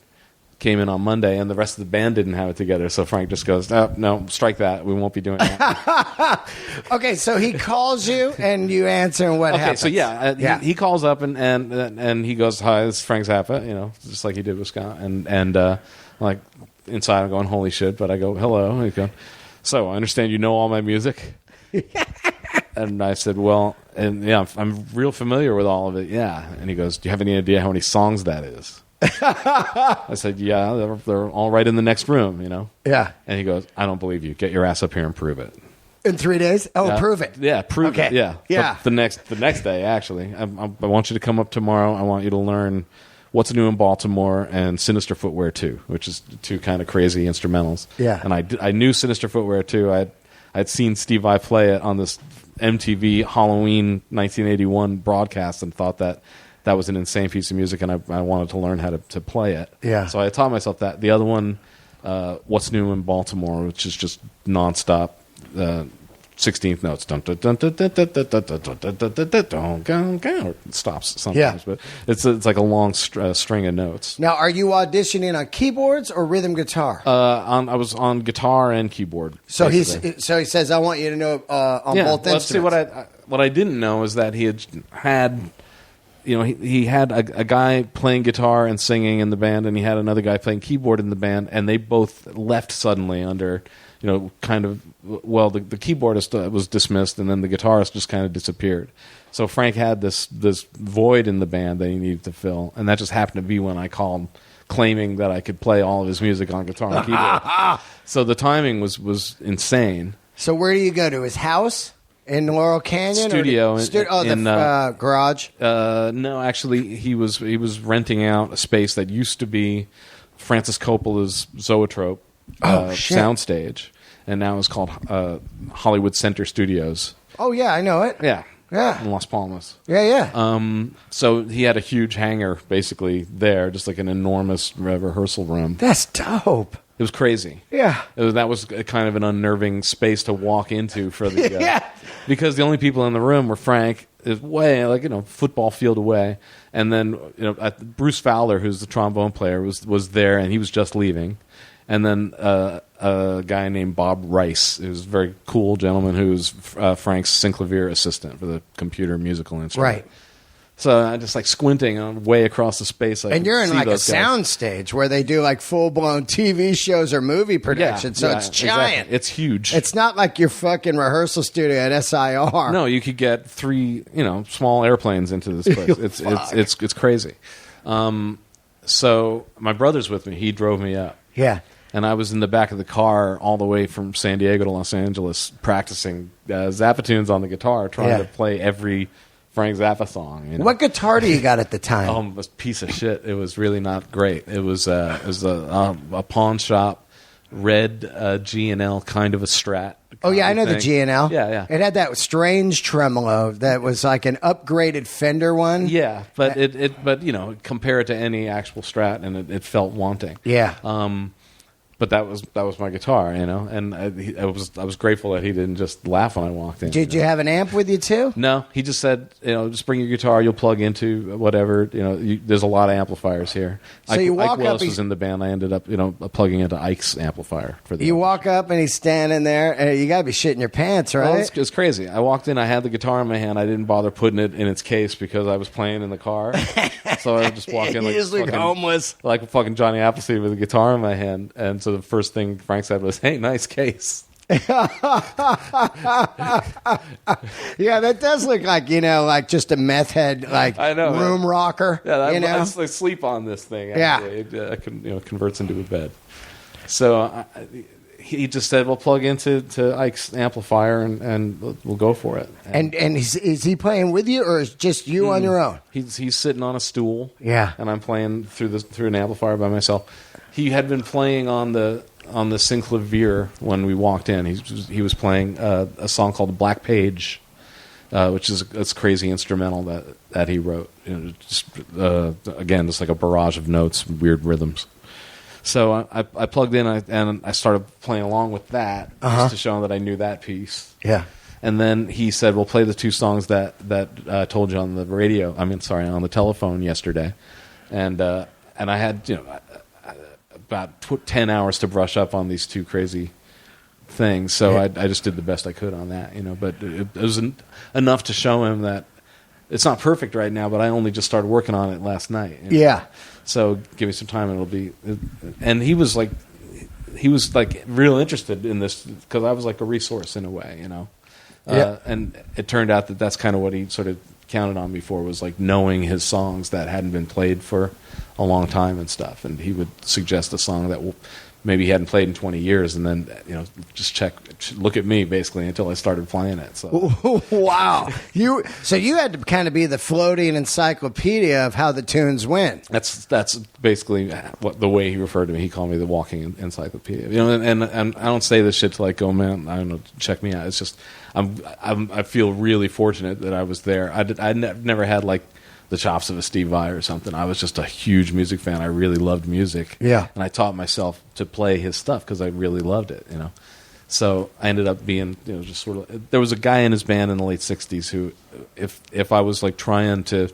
Came in on Monday, and the rest of the band didn't have it together. So Frank just goes, "No, strike that. We won't be doing that." Okay, so he calls you, and you answer, and what happens? Okay, so he calls up, and he goes, "Hi, this is Frank Zappa," just like he did with Scott. And like inside, I'm going, "Holy shit!" But I go, "Hello." And he goes, "So I understand you know all my music." And I said, "Well, and yeah, I'm real familiar with all of it." Yeah, and he goes, "Do you have any idea how many songs that is?" I said, "Yeah, they're all right in the next room, Yeah. And he goes, "I don't believe you. Get your ass up here and prove it." In 3 days? Oh, prove it. Yeah, prove it. Yeah. Yeah. But the next day, actually, I want you to come up tomorrow. I want you to learn What's New in Baltimore and Sinister Footwear 2, which is two kind of crazy instrumentals. Yeah. And I knew Sinister Footwear 2. I'd seen Steve Vai play it on this MTV Halloween 1981 broadcast and thought that was an insane piece of music, and I wanted to learn how to play it. Yeah. So I taught myself that. The other one, What's New in Baltimore, which is just nonstop 16th notes. It stops sometimes, but it's like a long string of notes. Now, are you auditioning on keyboards or rhythm guitar? I was on guitar and keyboard. So he says, "I want you to know on both instruments." See, what I didn't know is that he had he had a guy playing guitar and singing in the band, and he had another guy playing keyboard in the band, and they both left suddenly under, kind of, well, the keyboardist was dismissed, and then the guitarist just kind of disappeared. So Frank had this void in the band that he needed to fill, and that just happened to be when I called claiming that I could play all of his music on guitar and keyboard. So the timing was insane. So where do you go to? His house? In Laurel Canyon? Studio. The garage? No, actually, he was renting out a space that used to be Francis Coppola's Zoetrope. soundstage, and now it's called Hollywood Center Studios. Oh yeah, I know it. Yeah. Yeah. In Las Palmas. Yeah. So he had a huge hangar basically there, just like an enormous rehearsal room. That's dope. It was crazy. Yeah. That was kind of an unnerving space to walk into for the because the only people in the room were Frank, is way football field away, and then Bruce Fowler, who's the trombone player, was there, and he was just leaving, and then a guy named Bob Rice, who's a very cool gentleman who's Frank's synclavier assistant for the computer musical instrument. Right. So I'm just like squinting on way across the space. And you're in like a sound stage where they do like full blown TV shows or movie production. So it's giant. Exactly. It's huge. It's not like your fucking rehearsal studio at SIR. No, you could get 3 small airplanes into this place. It's crazy. So my brother's with me. He drove me up. Yeah. And I was in the back of the car all the way from San Diego to Los Angeles practicing Zappa tunes on the guitar, trying to play every Frank Zappa song. What guitar do you got at the time? It was a piece of shit. It was really not great. It was a pawn shop, red G&L kind of a Strat. Oh yeah, I know the G&L. Yeah. It had that strange tremolo that was like an upgraded Fender one. Yeah, but compare it to any actual Strat, and it felt wanting. Yeah. But that was my guitar, and I was grateful that he didn't just laugh when I walked in. Did you have an amp with you too? No, he just said, just bring your guitar. You'll plug into whatever. There's a lot of amplifiers here. So you walk Ike up. Willis was in the band. I ended up, plugging into Ike's amplifier for the. You walk up and he's standing there, and you got to be shitting your pants, right? Well, it's crazy. I walked in. I had the guitar in my hand. I didn't bother putting it in its case because I was playing in the car. So I would just walk in like you just look homeless, like fucking Johnny Appleseed with a guitar in my hand. And so the first thing Frank said was, "Hey, nice case." Yeah, that does look like like just a meth head, like I know, room rocker. Yeah, I sleep on this thing. Actually. Yeah, it converts into a bed. So he just said, "Well, plug into Ike's amplifier and we'll go for it." And is he playing with you, or is just you on your own? He's sitting on a stool. Yeah, and I'm playing through an amplifier by myself. He had been playing on the synclavier when we walked in. He was playing a song called "Black Page," which is a crazy instrumental that he wrote. Again, just like a barrage of notes, weird rhythms. So I plugged in and I started playing along with that just to show him that I knew that piece. Yeah. And then he said, "We'll play the 2 songs that I told you on the radio. on the telephone yesterday." And I had about 10 hours to brush up on these 2 crazy things. So I just did the best I could on that, But it wasn't enough to show him that it's not perfect right now, but I only just started working on it last night. Yeah. So give me some time and it'll be. And he was like real interested in this because I was like a resource in a way, Yeah. And it turned out that that's kind of what he sort of counted on me for, was like knowing his songs that hadn't been played for a long time and stuff. And he would suggest a song that maybe he hadn't played in 20 years, and then just look at me basically until I started playing it. So wow, you had to kind of be the floating encyclopedia of how the tunes went. That's basically what the way he referred to me. He called me the walking encyclopedia. And I don't say this shit to like, oh man, I don't know, check me out. It's just I feel really fortunate that I was there. I never had like the chops of a Steve Vai or something. I was just a huge music fan. I really loved music. Yeah. And I taught myself to play his stuff because I really loved it, So I ended up being, just sort of... There was a guy in his band in the late 60s who, if I was like trying to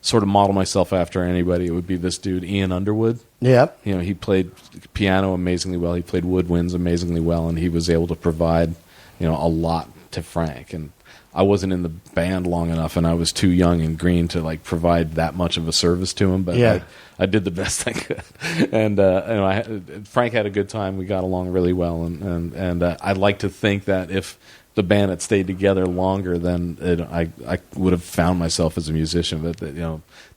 sort of model myself after anybody, it would be this dude, Ian Underwood. Yep. He played piano amazingly well. He played woodwinds amazingly well, and he was able to provide, a lot to Frank. And I wasn't in the band long enough, and I was too young and green to like provide that much of a service to him. But yeah. I did the best I could, and Frank had a good time. We got along really well, and I'd like to think that if the band had stayed together longer, then I would have found myself as a musician. But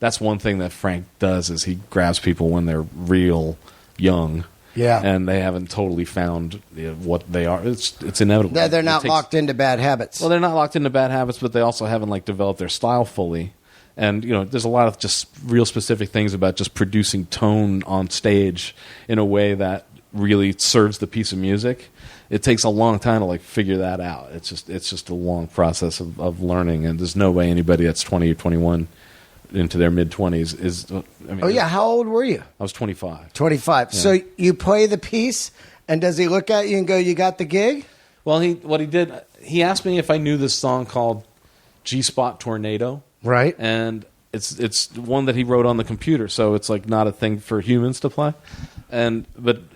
that's one thing that Frank does is he grabs people when they're real young. Yeah, and they haven't totally found what they are. It's inevitable. They're not locked into bad habits. Well, they're not locked into bad habits, but they also haven't like developed their style fully. And there's a lot of just real specific things about just producing tone on stage in a way that really serves the piece of music, it takes a long time to like figure that out. It's just a long process of learning, and there's no way anybody that's 20 or 21 into their mid-20s is. I mean, how old were you? I was 25. 25. Yeah. So you play the piece, and does he look at you and go, "You got the gig"? Well, he asked me if I knew this song called G-Spot Tornado. Right. And it's one that he wrote on the computer, so it's like not a thing for humans to play. And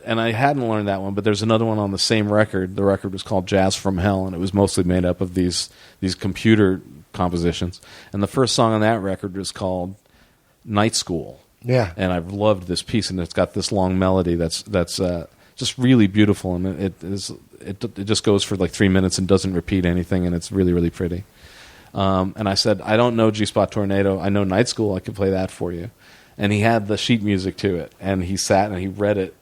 I hadn't learned that one, but there's another one on the same record. The record was called Jazz from Hell, and it was mostly made up of these computer compositions. And the first song on that record was called Night School. Yeah. And I've loved this piece, and it's got this long melody that's just really beautiful, and it just goes for like 3 minutes and doesn't repeat anything, and it's really, really pretty. And I said, I don't know G-Spot Tornado. I know Night School. I can play that for you. And he had the sheet music to it, and he sat and he read it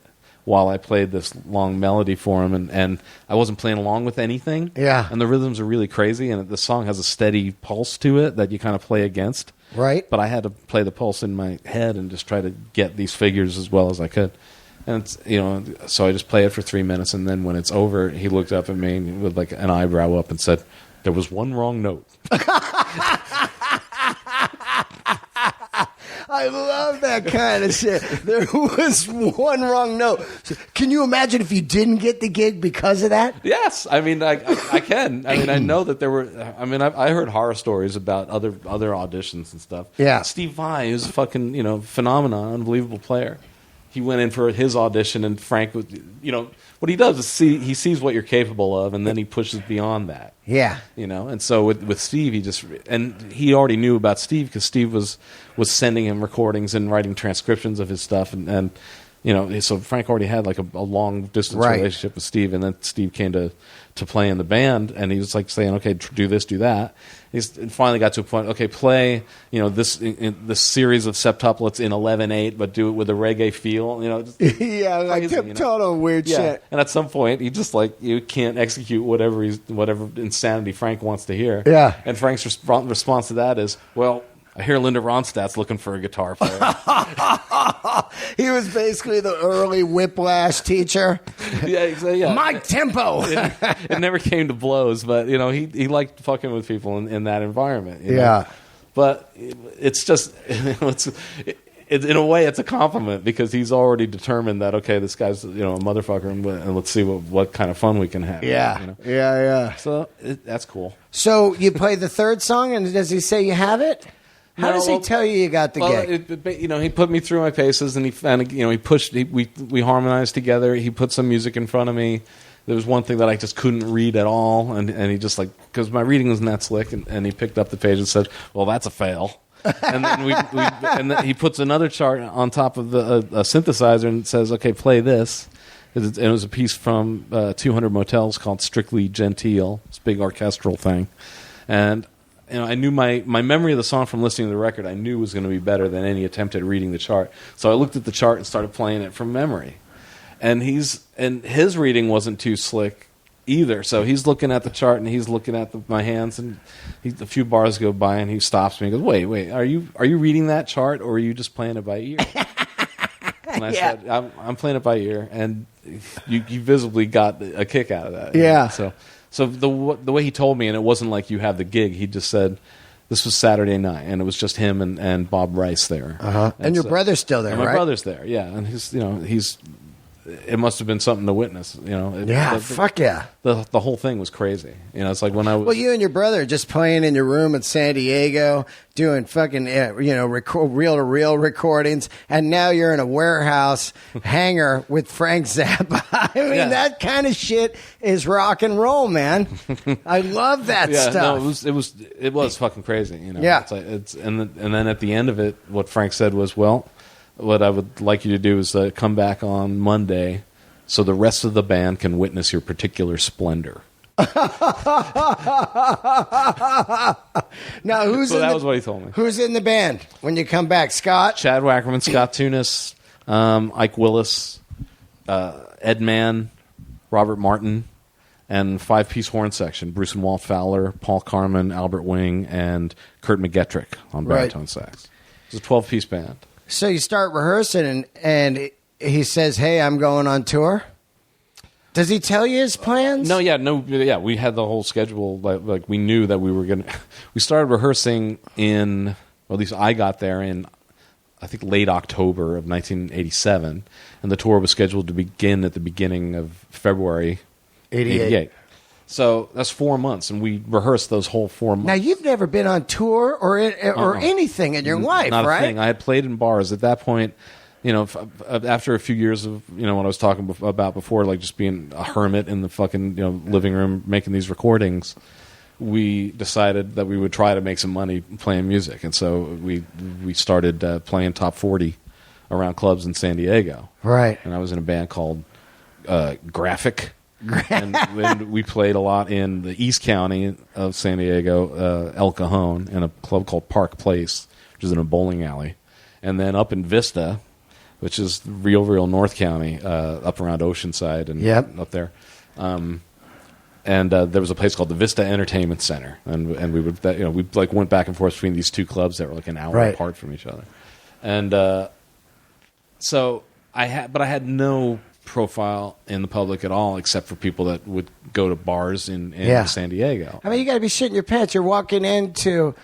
while I played this long melody for him, and I wasn't playing along with anything. Yeah. And the rhythms are really crazy, and the song has a steady pulse to it that you kind of play against. Right. But I had to play the pulse in my head and just try to get these figures as well as I could. And so I just play it for 3 minutes, and then when it's over, he looked up at me with like an eyebrow up and said, "There was one wrong note." I love that kind of shit. There was one wrong note. Can you imagine if you didn't get the gig because of that? Yes, I mean I can. I mean I know that there were. I mean I heard horror stories about other auditions and stuff. Yeah, Steve Vai is a fucking phenomenon, unbelievable player. He went in for his audition, and Frank was, what he does is he sees what you're capable of, and then he pushes beyond that. Yeah. And so with Steve, he already knew about Steve because Steve was sending him recordings and writing transcriptions of his stuff, and so Frank already had like a long distance relationship with Steve, and then Steve came to play in the band, and he was like saying, "Okay, do this, do that." He finally got to a point. Okay, play this series of septuplets in 11/8, but do it with a reggae feel. Yeah, like total weird shit. And at some point, he just you can't execute whatever insanity Frank wants to hear. Yeah. And Frank's response to that is, "Well, I hear Linda Ronstadt's looking for a guitar player." He was basically the early Whiplash teacher. Yeah. My tempo. It never came to blows, but he liked fucking with people in that environment. Yeah. But it's just in a way it's a compliment because he's already determined that this guy's a motherfucker, and let's see what kind of fun we can have. Yeah. Yeah. So that's cool. So you play the third song, and does he say you have it? How does he tell you got the gig? He put me through my paces, and he pushed. We harmonized together. He put some music in front of me. There was one thing that I just couldn't read at all, and he just because my reading wasn't that slick, and he picked up the page and said, "Well, that's a fail." And then then he puts another chart on top of a synthesizer and says, "Okay, play this." And it was a piece from 200 Motels called "Strictly Genteel." It's a big orchestral thing, and. I knew my memory of the song from listening to the record, I knew was going to be better than any attempt at reading the chart. So I looked at the chart and started playing it from memory. And his reading wasn't too slick either. So he's looking at the chart and he's looking at my hands, and a few bars go by and he stops me and goes, "Wait, are you reading that chart, or are you just playing it by ear?" And I said, I'm playing it by ear, and you visibly got a kick out of that. Yeah. So the way he told me, and it wasn't like you have the gig. He just said this was Saturday night, and it was just him and Bob Rice there. Uh-huh. And your brother's still there, and my right? My brother's there, yeah. And he's it must have been something to witness. Fuck yeah. The whole thing was crazy. It's like when I was. Well, you and your brother are just playing in your room in San Diego, doing fucking reel-to-reel recordings, and now you're in a warehouse hangar with Frank Zappa. I mean, that kind of shit is rock and roll, man. I love that stuff. No, it was fucking crazy. Yeah. And then at the end of it, what Frank said was, "Well, what I would like you to do is come back on Monday so the rest of the band can witness your particular splendor." Now, that was what he told me. Who's in the band when you come back? Scott? Chad Wackerman, Scott Tunis, Ike Willis, Ed Mann, Robert Martin, and 5-piece horn section: Bruce and Walt Fowler, Paul Carman, Albert Wing, and Kurt McGettrick on baritone sax. It's a 12-piece band. So you start rehearsing, and he says, "Hey, I'm going on tour"? Does he tell you his plans? No. We had the whole schedule. Like we knew that we were gonna. We started rehearsing in. Well, at least I got there in, I think, late October of 1987, and the tour was scheduled to begin at the beginning of February 88. So that's 4 months, and we rehearsed those whole 4 months. Now, you've never been on tour or anything in your life, Not right? a thing. I had played in bars at that point. After a few years of what I was talking about before, like just being a hermit in the fucking living room making these recordings, we decided that we would try to make some money playing music, and so we started playing top 40 around clubs in San Diego. Right. And I was in a band called Graphic. and we played a lot in the East County of San Diego, El Cajon, in a club called Park Place, which is in a bowling alley. And then up in Vista, which is real North County, up around Oceanside and up there. And there was a place called the Vista Entertainment Center, and we would we like went back and forth between these two clubs that were like an hour apart from each other. And so I had no profile in the public at all, except for people that would go to bars in San Diego. I mean, you got to be shitting your pants. You're walking into.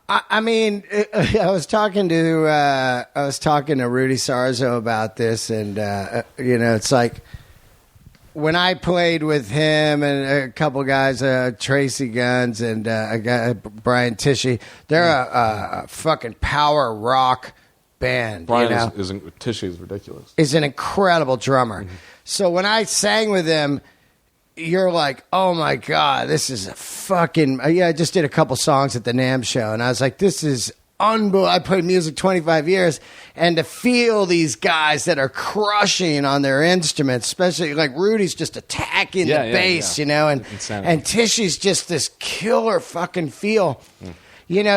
I was talking to Rudy Sarzo about this, and it's like when I played with him and a couple guys, Tracy Guns and a guy Brian Tishy. They're a fucking power rock band. Brian Tishy is ridiculous. Is an incredible drummer. Mm-hmm. So when I sang with him, you're like, oh my God, this is a fucking... I just did a couple songs at the NAMM show, and I was like, this is unbelievable. I played music 25 years, and to feel these guys that are crushing on their instruments, especially like Rudy's just attacking the bass, and Tishy's just this killer fucking feel.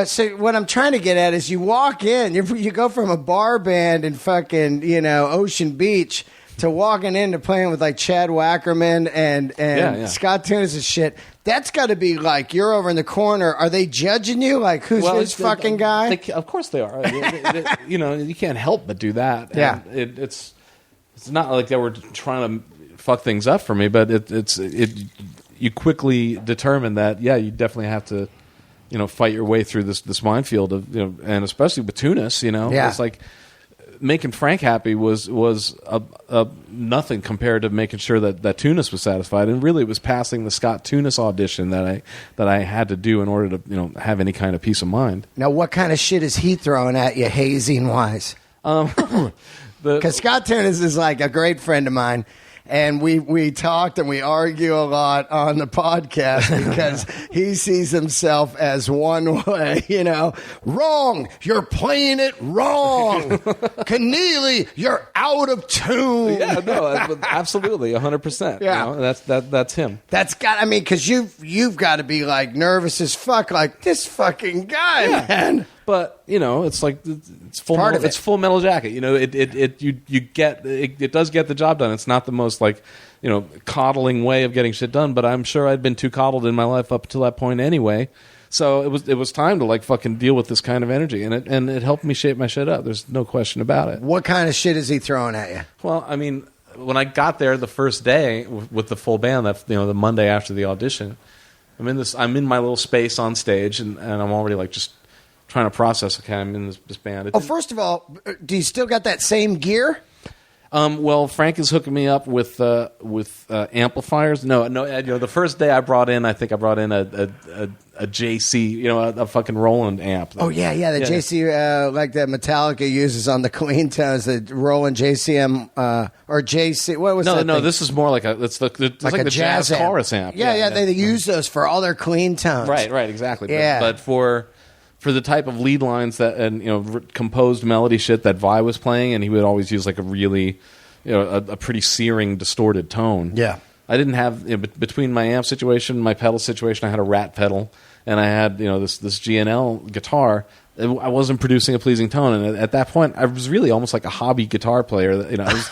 So what I'm trying to get at is you walk in, you go from a bar band in fucking, Ocean Beach to walking into playing with like Chad Wackerman and Scott Tunis and shit. That's got to be like you're over in the corner. Are they judging you? Like, who's this fucking guy? Of course they are. You can't help but do that. Yeah. And it's not like they were trying to fuck things up for me, but you quickly determine that, you definitely have to, fight your way through this minefield of, and especially with Tunis, it's like making Frank happy was a nothing compared to making sure that Tunis was satisfied, and really it was passing the Scott Tunis audition that I had to do in order to have any kind of peace of mind. Now, what kind of shit is he throwing at you, hazing wise? Because Scott Tunis is like a great friend of mine. And we talked and we argue a lot on the podcast because he sees himself as one way, Wrong. You're playing it wrong. Keneally, you're out of tune. Yeah, no, absolutely, 100%. Yeah. That's him. Because you've got to be like nervous as fuck, like this fucking guy, man. But it's like it's full. It's Full Metal Jacket. It does get the job done. It's not the most coddling way of getting shit done. But I'm sure I'd been too coddled in my life up until that point anyway. So it was time to fucking deal with this kind of energy, and it helped me shape my shit up. There's no question about it. What kind of shit is he throwing at you? Well, when I got there the first day with the full band, that the Monday after the audition, I'm in my little space on stage, and I'm already just trying to process. Okay, I'm in this band. First of all, do you still got that same gear? Well, Frank is hooking me up with amplifiers. No. The first day I brought in a JC, a fucking Roland amp. The JC, like that Metallica uses on the clean tones, the Roland JCM or JC. What was that? No, this is more like it's like the jazz chorus amp. Yeah, they use those for all their clean tones. Right, exactly. Yeah. But for the type of lead lines and composed melody shit that Vi was playing, and he would always use like a really a pretty searing distorted tone. Yeah, I didn't have between my amp situation, my pedal situation, I had a Rat pedal, and I had this GNL guitar. I wasn't producing a pleasing tone, and at that point, I was really almost like a hobby guitar player. I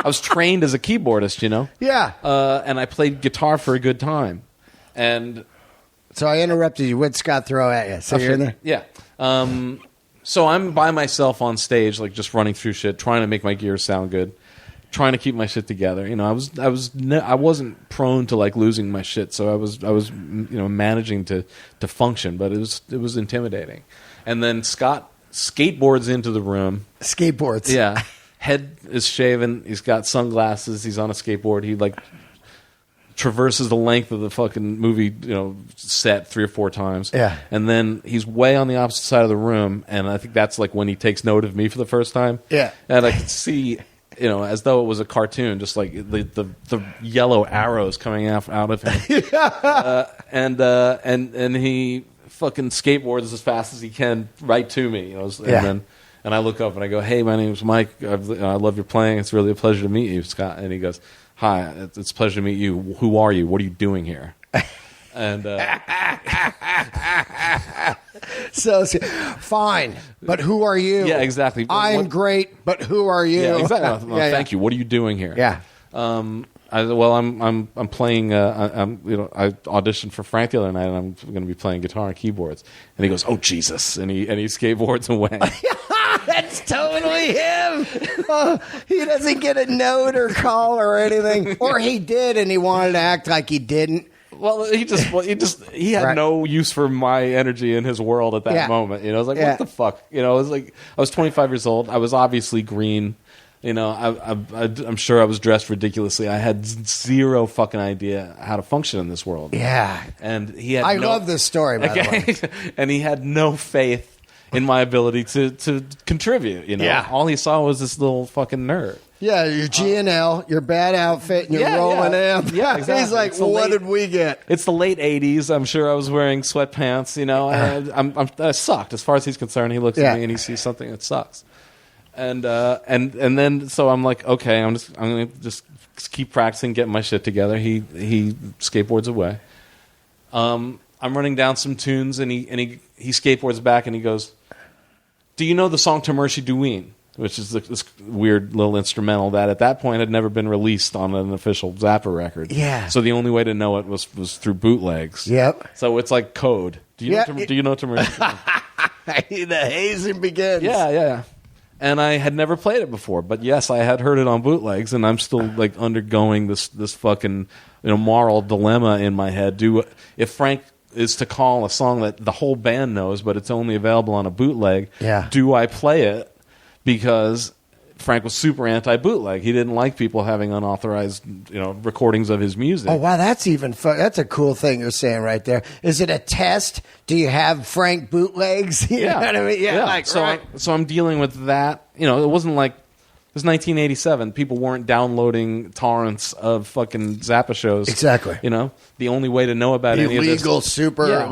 was trained as a keyboardist, Yeah, and I played guitar for a good time, and. So I interrupted you. What'd Scott throw at you? So you're in there? Yeah. So I'm by myself on stage, like just running through shit, trying to make my gear sound good, trying to keep my shit together. You know, I wasn't prone to like losing my shit, so I was managing to function, but it was intimidating. And then Scott skateboards into the room. Skateboards. Yeah. Head is shaven. He's got sunglasses. He's on a skateboard. He like traverses the length of the fucking movie, set 3 or 4 times. Yeah. And then he's way on the opposite side of the room, and I think that's like when he takes note of me for the first time. Yeah. And I could see, as though it was a cartoon, just like the yellow arrows coming out of him. And he fucking skateboards as fast as he can right to me. And I look up and I go, "Hey, my name's Mike. I love your playing. It's really a pleasure to meet you, Scott." And he goes, "Hi, it's a pleasure to meet you. Who are you? What are you doing here?" And so fine, but who are you? Yeah, exactly. I'm great, but who are you? Yeah, exactly. Thank you. What are you doing here? Yeah. I'm playing. I auditioned for Frank the other night, and I'm going to be playing guitar and keyboards. And he goes, "Oh Jesus!" And he skateboards away. That's totally him. He doesn't get a note or call or anything, or he did, and he wanted to act like he didn't. Well, he had no use for my energy in his world at that moment. I was like, what the fuck? It was like I was 25 years old. I was obviously green. I'm sure I was dressed ridiculously. I had zero fucking idea how to function in this world. Yeah, and he had. I love this story, by the way. And he had no faith in my ability to contribute. Yeah. All he saw was this little fucking nerd. Yeah, your G&L, your bad outfit, and your rolling amp. Yeah, exactly. He's like, what did we get? It's the late 80s. I'm sure I was wearing sweatpants, I sucked. As far as he's concerned, he looks at me and he sees something that sucks. And then, so I'm like, okay, I'm going to just keep practicing, getting my shit together. He skateboards away. I'm running down some tunes, and he skateboards back, and he goes, "Do you know the song To Mercy Dueen?" Which is this weird little instrumental that at that point had never been released on an official Zappa record. Yeah. So the only way to know it was through bootlegs. Yep. So it's like code. Do you know To Mercy Dueen? The hazing begins. Yeah. And I had never played it before, but yes, I had heard it on bootlegs, and I'm still like undergoing this fucking moral dilemma in my head. If Frank is to call a song that the whole band knows, but it's only available on a bootleg, do I play it? Because Frank was super anti-bootleg. He didn't like people having unauthorized, recordings of his music. Oh, wow, that's even fun. That's a cool thing you're saying right there. Is it a test? Do you have Frank bootlegs? You know what I mean? Yeah. So I'm dealing with that. It wasn't like it was 1987. People weren't downloading torrents of fucking Zappa shows. Exactly. The only way to know about any of this, illegal, super,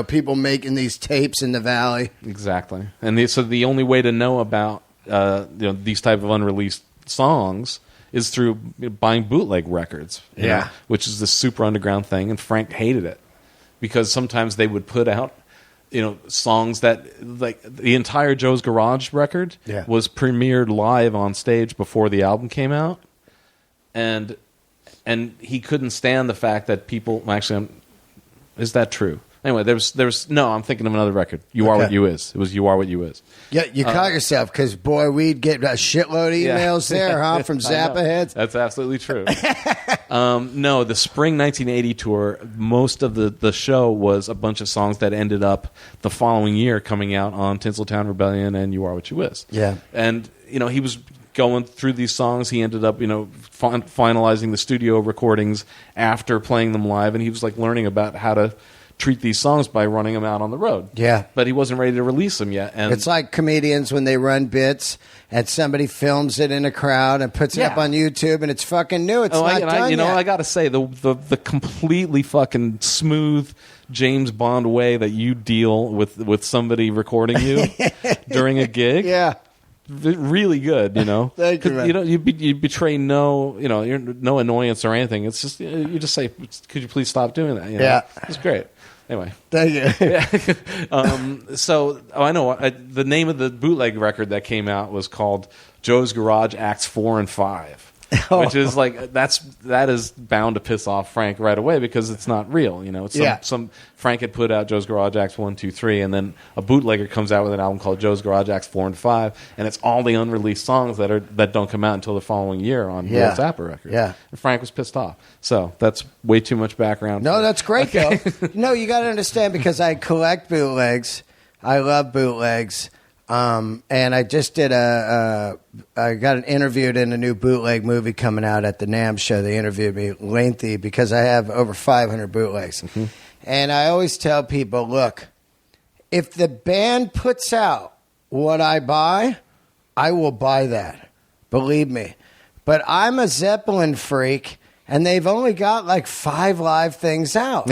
people making these tapes in the valley. Exactly. And so the only way to know about these type of unreleased songs is through buying bootleg records. Which is this super underground thing, and Frank hated it because sometimes they would put out songs that, like, the entire Joe's Garage record was premiered live on stage before the album came out, and he couldn't stand the fact that people is that true? Anyway, there's no. I'm thinking of another record. You Are What You Is. It was You Are What You Is. Yeah, you caught yourself because boy, we'd get a shitload of emails there, huh, from Zappa heads. That's absolutely true. No, the spring 1980 tour. Most of the show was a bunch of songs that ended up the following year coming out on Tinseltown Rebellion and You Are What You Is. Yeah, and he was going through these songs. He ended up finalizing the studio recordings after playing them live, and he was like learning about how to treat these songs by running them out on the road. Yeah. But he wasn't ready to release them yet. And it's like comedians when they run bits and somebody films it in a crowd and puts it up on YouTube and it's fucking new. It's not done yet. I got to say, the completely fucking smooth James Bond way that you deal with somebody recording you during a gig. Yeah. Really good, Thank you, man. You betray no annoyance or anything. It's just you just say, "Could you please stop doing that?" Yeah, it's great. Anyway, thank you. So I know the name of the bootleg record that came out was called Joe's Garage Acts 4 and 5. which is like that is bound to piss off Frank right away because it's not real. It's some Frank had put out Joe's Garage Acts 1, 2, 3, and then a bootlegger comes out with an album called Joe's Garage Acts 4 and 5, and it's all the unreleased songs that don't come out until the following year on Real Zappa records. Yeah, and Frank was pissed off. So that's way too much background. No, that's great though. No, you got to understand because I collect bootlegs. I love bootlegs. And I just did I got interviewed in a new bootleg movie coming out at the NAMM show. They interviewed me lengthy because I have over 500 bootlegs. Mm-hmm. And I always tell people, look, if the band puts out what I buy, I will buy that. Believe me. But I'm a Zeppelin freak, and they've only got like 5 live things out.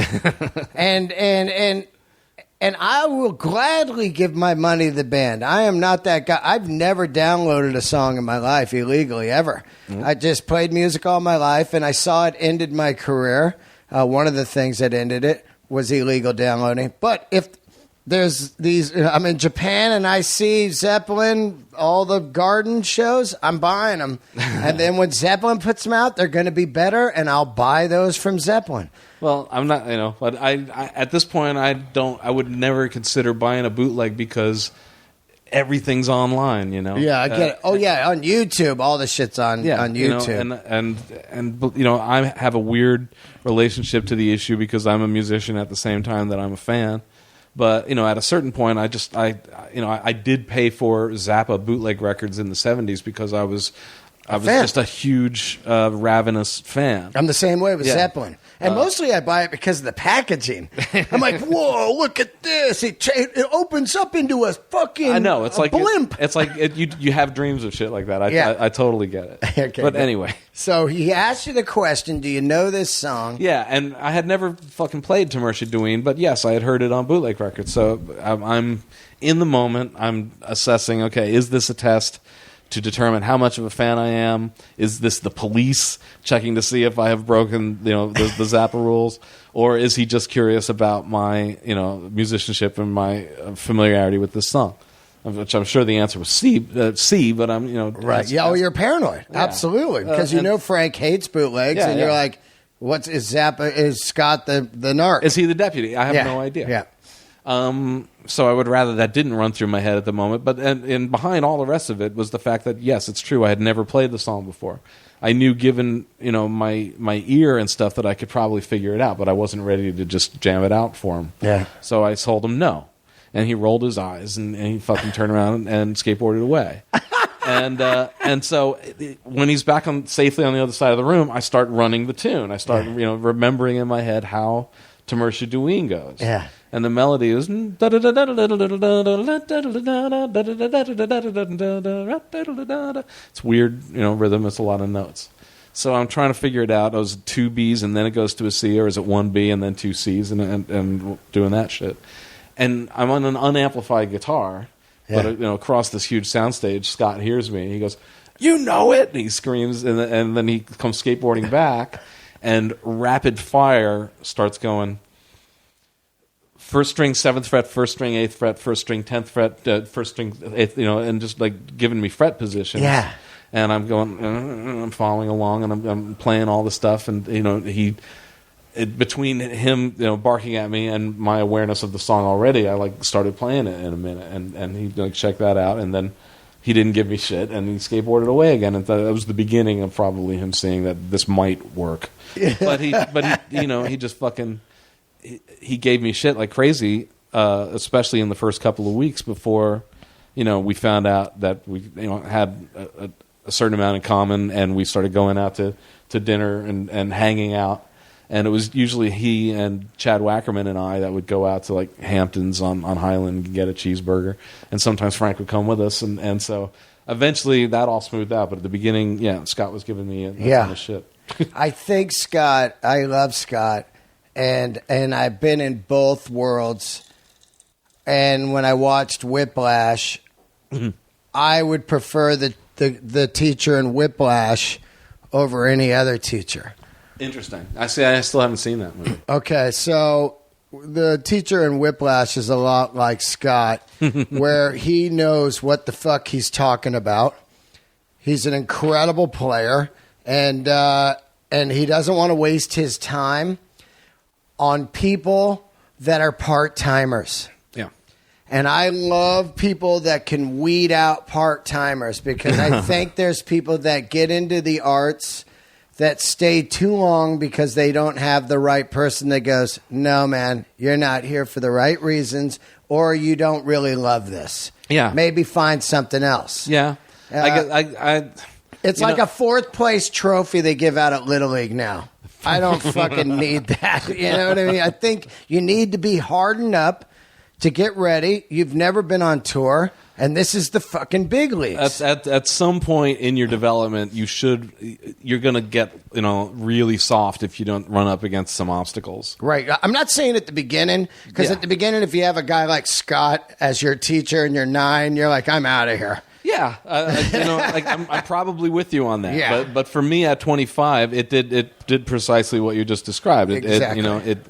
And I will gladly give my money to the band. I am not that guy. I've never downloaded a song in my life illegally, ever. Mm-hmm. I just played music all my life, and I saw it ended my career. One of the things that ended it was illegal downloading. But if there's these... I'm in Japan, and I see Zeppelin, all the garden shows, I'm buying them. And then when Zeppelin puts them out, they're going to be better, and I'll buy those from Zeppelin. Well, I'm not, but I at this point I would never consider buying a bootleg because everything's online, Yeah, I get it. Oh yeah, on YouTube, all the shit's on YouTube. And I have a weird relationship to the issue because I'm a musician at the same time that I'm a fan. But at a certain point, I did pay for Zappa bootleg records in the 70s because I was just a huge ravenous fan. I'm the same way with Zeppelin. And mostly I buy it because of the packaging. I'm like, whoa, look at this. It opens up into a fucking I know. It's like blimp. It's like you have dreams of shit like that. I totally get it. Okay, but anyway. So he asked you the question, do you know this song? Yeah, and I had never fucking played Tamersha Dween, but yes, I had heard it on bootleg records. So I'm in the moment. I'm assessing, okay, is this a test to determine how much of a fan I am? Is this the police checking to see if I have broken, the Zappa rules, or is he just curious about my, musicianship and my familiarity with this song? Which I'm sure the answer was C, but I'm, right. You're paranoid, absolutely, because Frank hates bootlegs, and you're like, is Scott the narc? Is he the deputy? I have no idea. Yeah. So I would rather that didn't run through my head at the moment. But and behind all the rest of it was the fact that, yes, it's true. I had never played the song before. I knew, given my ear and stuff, that I could probably figure it out, but I wasn't ready to just jam it out for him. Yeah. So I told him no, and he rolled his eyes and he fucking turned around and skateboarded away. And so when he's back safely on the other side of the room, I start running the tune. I start remembering in my head how Tamersha Dween goes. Yeah. And the melody is... It's weird, rhythm. It's a lot of notes. So I'm trying to figure it out. Was it 2 Bs and then it goes to a C, or is it 1 B and then 2 Cs and doing that shit? And I'm on an unamplified guitar, but across this huge soundstage, Scott hears me. He goes, "You know it!" And he screams, and then he comes skateboarding back, and rapid fire starts going. First string 7th fret, first string 8th fret, first string 10th fret, first string 8th, and just like giving me fret positions. Yeah. And I'm going, I'm following along, and I'm playing all the stuff, and between him barking at me and my awareness of the song already, I started playing it in a minute, and he checked that out, and then he didn't give me shit, and he skateboarded away again, and that was the beginning of probably him seeing that this might work. But he just fucking. He gave me shit like crazy, especially in the first couple of weeks before, we found out that we had a certain amount in common, and we started going out to dinner and hanging out. And it was usually he and Chad Wackerman and I that would go out to like Hamptons on Highland and get a cheeseburger. And sometimes Frank would come with us. And so eventually that all smoothed out. But at the beginning, Scott was giving me a ton of shit. I think I love Scott. And I've been in both worlds. And when I watched Whiplash, I would prefer the teacher in Whiplash over any other teacher. Interesting. I still haven't seen that movie. Okay, so the teacher in Whiplash is a lot like Scott, where he knows what the fuck he's talking about. He's an incredible player. and he doesn't want to waste his time on people that are part-timers. Yeah. And I love people that can weed out part-timers because I think there's people that get into the arts that stay too long because they don't have the right person that goes, no, man, you're not here for the right reasons, or you don't really love this. Yeah. Maybe find something else. Yeah. It's like a fourth place trophy they give out at Little League now. I don't fucking need that. You know what I mean? I think you need to be hardened up to get ready. You've never been on tour, and this is the fucking big leagues. At some point in your development, you're going to get really soft if you don't run up against some obstacles. Right. I'm not saying at the beginning, because at the beginning, if you have a guy like Scott as your teacher and you're 9, you're like, I'm out of here. Yeah, I'm probably with you on that. Yeah. But for me at 25, it did precisely what you just described. Exactly.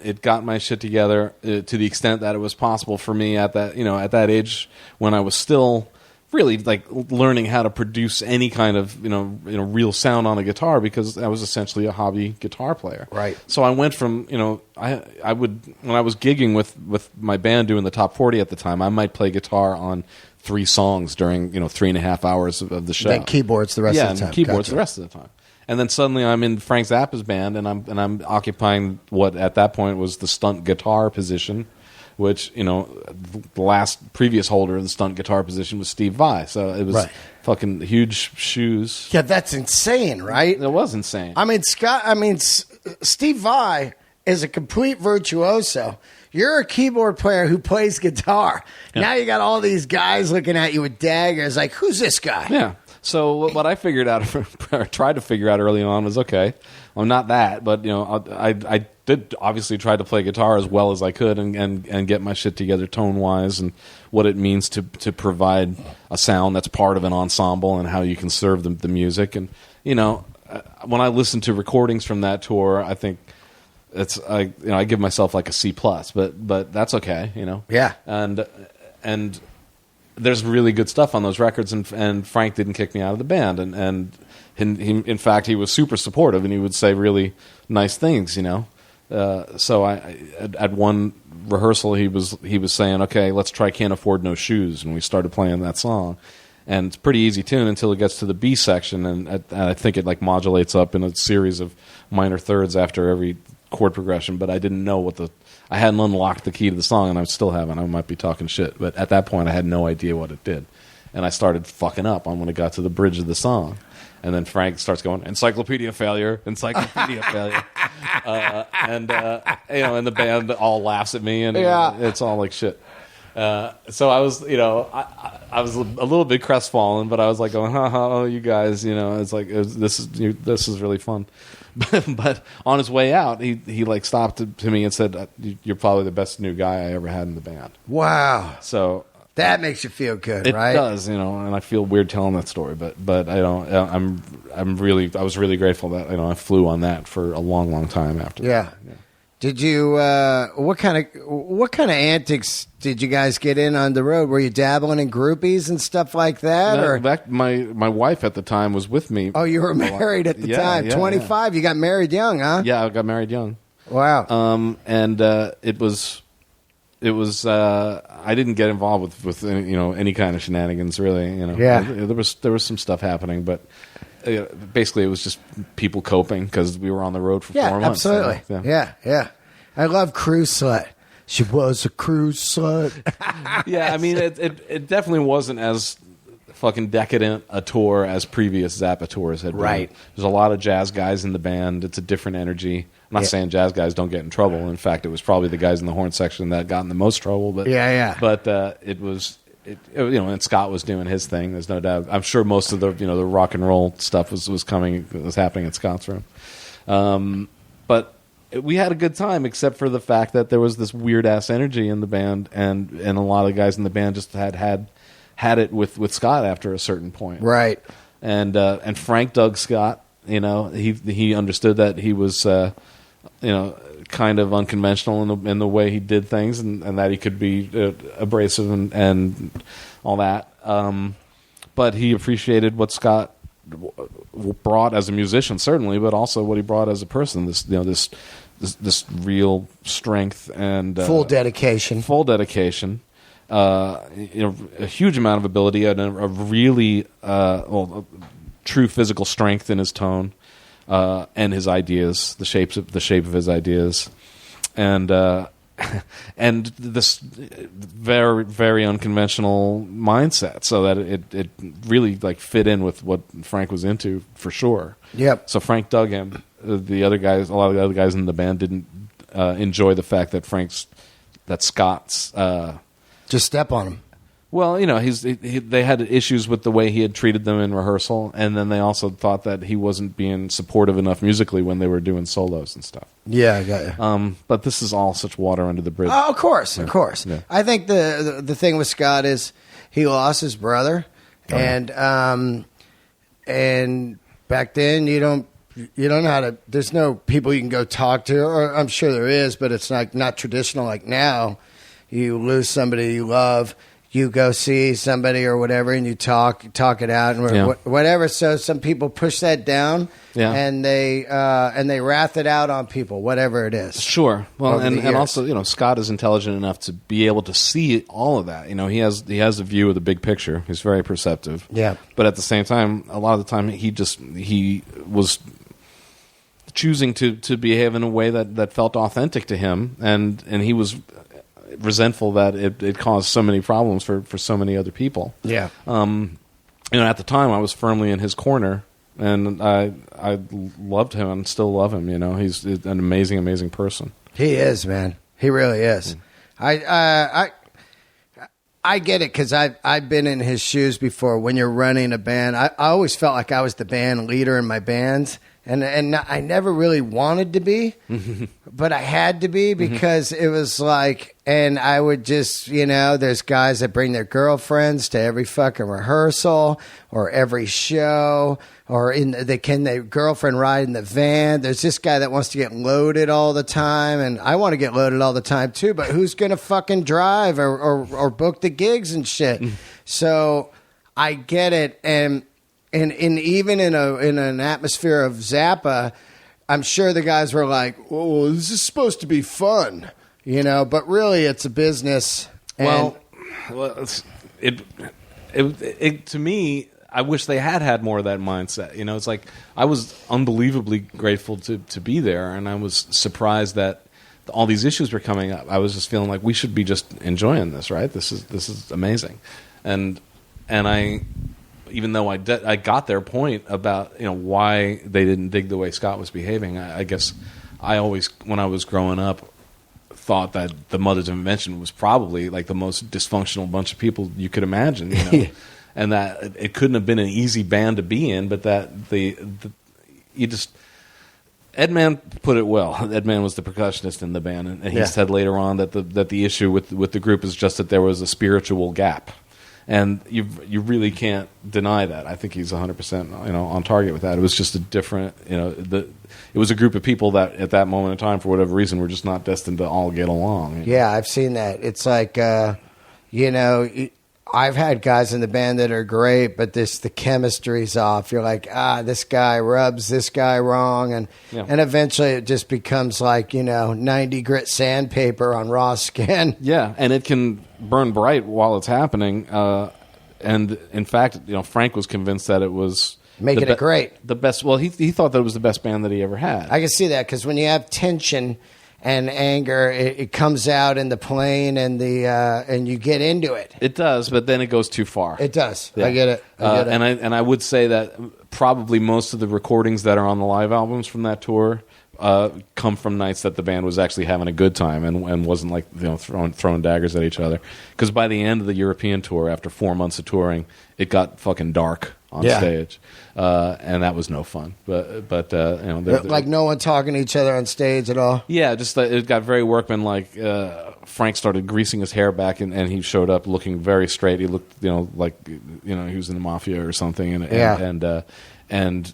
It got my shit together to the extent that it was possible for me at that age when I was still really like learning how to produce any kind of real sound on a guitar, because I was essentially a hobby guitar player. Right. So I went from I would, when I was gigging with my band doing the top 40 at the time, I might play guitar on 3 songs during 3.5 hours of the show. Then keyboards the rest of the time. Yeah, keyboards the rest of the time. And then suddenly I'm in Frank Zappa's band, and I'm occupying what at that point was the stunt guitar position, which the last previous holder of the stunt guitar position was Steve Vai. So it was fucking huge shoes. Yeah, that's insane, right? It was insane. Steve Vai is a complete virtuoso. You're a keyboard player who plays guitar. Yeah. Now you got all these guys looking at you with daggers. Like, who's this guy? Yeah. So what I figured out, or tried to figure out early on, was okay. I'm not that, but I did obviously try to play guitar as well as I could and get my shit together tone wise and what it means to provide a sound that's part of an ensemble and how you can serve the music. And when I listen to recordings from that tour, I think. I give myself like a C+, but that's okay, Yeah. And there's really good stuff on those records, and Frank didn't kick me out of the band, and he, in fact, he was super supportive, and he would say really nice things, So at one rehearsal he was saying, okay, let's try Can't Afford No Shoes, and we started playing that song. And it's a pretty easy tune until it gets to the B section, and I think it like modulates up in a series of minor thirds after every chord progression, but I didn't know I hadn't unlocked the key to the song, and I still haven't. I might be talking shit, but at that point I had no idea what it did, and I started fucking up on when it got to the bridge of the song, and then Frank starts going, encyclopedia failure, and the band all laughs at me, and it's all like shit. So I was, I was a little bit crestfallen, but I was like going, oh, you guys, it's like this is really fun. But on his way out, he like stopped to me and said, "You're probably the best new guy I ever had in the band." Wow. So that makes you feel good, right? It does, and I feel weird telling that story, but I don't. I was really grateful that I flew on that for a long, long time after. Yeah. That. Yeah. Did you? What kind of antics did you guys get in on the road? Were you dabbling in groupies and stuff like that? No, or my wife at the time was with me. Oh, you were married at the time. 25. Yeah. You got married young, huh? Yeah, I got married young. Wow. And it was. I didn't get involved with any kind of shenanigans really. Yeah. There was some stuff happening, but. Basically, it was just people coping because we were on the road for 4 months. Absolutely. So, yeah. I love Cruise Slut. She was a cruise slut. Yeah, I mean, it definitely wasn't as fucking decadent a tour as previous Zappa tours had been. Right. There's a lot of jazz guys in the band. It's a different energy. I'm not saying jazz guys don't get in trouble. In fact, it was probably the guys in the horn section that got in the most trouble. But But it was. And Scott was doing his thing. There's no doubt. I'm sure most of the the rock and roll stuff was happening at Scott's room. But we had a good time, except for the fact that there was this weird ass energy in the band, and a lot of the guys in the band just had it with Scott after a certain point. Right. And Frank dug Scott. He understood that he was kind of unconventional in the way he did things, and that he could be abrasive and all that. But he appreciated what Scott brought as a musician, certainly, but also what he brought as a person. This real strength and full dedication. A huge amount of ability and a really true physical strength in his tone and his ideas, the shape of his ideas, and this very, very unconventional mindset, so that it really like fit in with what Frank was into for sure. Yep. So Frank dug him. A lot of the other guys in the band didn't enjoy the fact that Scott's just step on him. Well, they had issues with the way he had treated them in rehearsal, and then they also thought that he wasn't being supportive enough musically when they were doing solos and stuff. Yeah, I got you. But this is all such water under the bridge. Oh, of course. Yeah. I think the thing with Scott is he lost his brother, and back then you don't know how to. There's no people you can go talk to, or I'm sure there is, but it's not traditional like now. You lose somebody you love. You go see somebody or whatever, and you talk it out, and whatever. So some people push that down, and they wrath it out on people, whatever it is. Sure. Well, and also, Scott is intelligent enough to be able to see all of that. He has a view of the big picture. He's very perceptive. Yeah. But at the same time, a lot of the time, he was choosing to behave in a way that felt authentic to him, and he was resentful that it caused so many problems for so many other people. Yeah. At the time I was firmly in his corner, and I loved him and still love him. He's an amazing person. He is, man. He really is. I get it, because I've been in his shoes before. When you're running a band, I always felt like I was the band leader in my bands. And I never really wanted to be, but I had to be, because it was like, and I would just, there's guys that bring their girlfriends to every fucking rehearsal or every show, or can their girlfriend ride in the van. There's this guy that wants to get loaded all the time, and I want to get loaded all the time too, but who's going to fucking drive or book the gigs and shit? So I get it. And even in an atmosphere of Zappa, I'm sure the guys were like, "Oh, this is supposed to be fun," But really, it's a business. To me, I wish they had more of that mindset. It's like I was unbelievably grateful to be there, and I was surprised that all these issues were coming up. I was just feeling like we should be just enjoying this, right? This is amazing, and I. Even though I got their point about why they didn't dig the way Scott was behaving, I guess I always, when I was growing up, thought that the Mothers of Invention was probably like the most dysfunctional bunch of people you could imagine, and that it couldn't have been an easy band to be in, but that Edman put it well. Edman was the percussionist in the band, and he said later on that the issue with the group is just that there was a spiritual gap. And you really can't deny that. I think he's 100% on target with that. It was just a different it was a group of people that at that moment in time, for whatever reason, were just not destined to all get along. Yeah, I've seen that. It's like I've had guys in the band that are great, but the chemistry's off. You're like, this guy rubs this guy wrong, and eventually it just becomes like 90 grit sandpaper on raw skin. Yeah, and it can burn bright while it's happening. And in fact, Frank was convinced that it was making it great, the best. Well, he thought that it was the best band that he ever had. I can see that, because when you have tension and anger, it comes out in the playing and you get into it. It does, but then it goes too far. It does. Yeah. I get it. And I would say that probably most of the recordings that are on the live albums from that tour come from nights that the band was actually having a good time and wasn't like throwing daggers at each other. Because by the end of the European tour, after 4 months of touring, it got fucking dark on stage, and that was no fun. But like no one talking to each other on stage at all. Yeah, just it got very workmanlike. Frank started greasing his hair back, and he showed up looking very straight. He looked, like he was in the mafia or something. And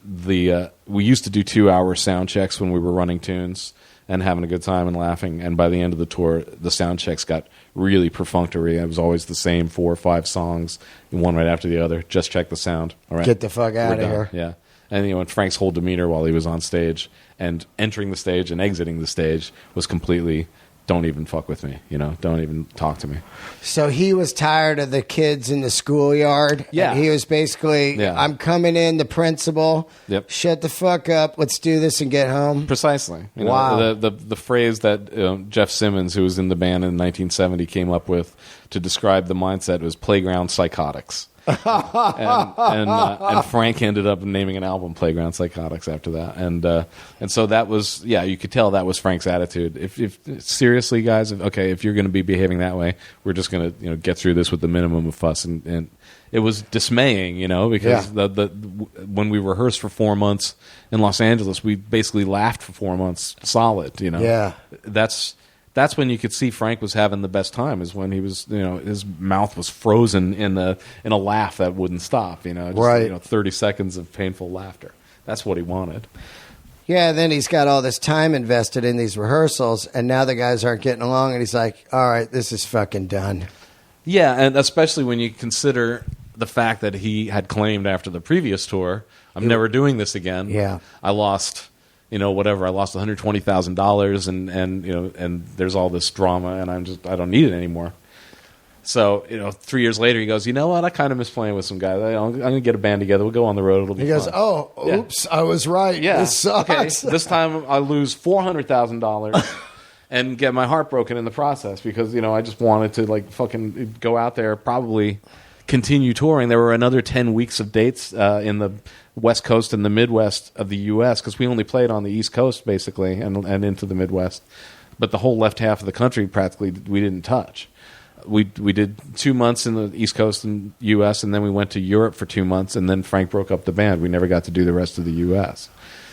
we used to do 2-hour sound checks when we were running tunes. and having a good time and laughing. And by the end of the tour, the sound checks got really perfunctory. It was always the same 4 or 5 songs, one right after the other. Just check the sound. All right, Get the fuck out of here. Yeah. And, you know, Frank's whole demeanor while he was on stage and entering the stage and exiting the stage was completely, don't even fuck with me, you know, don't even talk to me. So he was tired of the kids in the schoolyard. Yeah. And he was basically, I'm coming in, the principal. Yep. Shut the fuck up. Let's do this and get home. Precisely. You know, Wow. the phrase that Jeff Simmons, who was in the band in 1970, came up with to describe the mindset was playground psychotics. and Frank ended up naming an album Playground Psychotics after that, and so that was, you could tell that was Frank's attitude. If seriously, guys, if you're going to be behaving that way, we're just going to get through this with the minimum of fuss, and it was dismaying, because when we rehearsed for 4 months in Los Angeles, we basically laughed for 4 months solid. That's when you could see Frank was having the best time, is when he was, his mouth was frozen in a laugh that wouldn't stop, just, 30 seconds of painful laughter. That's what he wanted. Yeah, then he's got all this time invested in these rehearsals, and now the guys aren't getting along, and he's like, all right, this is fucking done. Yeah, and especially when you consider the fact that he had claimed after the previous tour, I'm never doing this again. Yeah. I lost... I lost $120,000 and there's all this drama and I don't need it anymore. So, 3 years later he goes, you know what? I kind of miss playing with some guys. I'm going to get a band together. We'll go on the road. It'll be fun. He goes, oops, I was right. Yeah. This sucks. Okay. This time I lose $400,000 and get my heart broken in the process because, I just wanted to fucking go out there, probably continue touring. There were another 10 weeks of dates in the West Coast and the Midwest of the U.S. because we only played on the East Coast basically and into the Midwest, but the whole left half of the country practically we didn't touch. We did 2 months in the East Coast and U.S. and then we went to Europe for 2 months and then Frank broke up the band. We never got to do the rest of the U.S.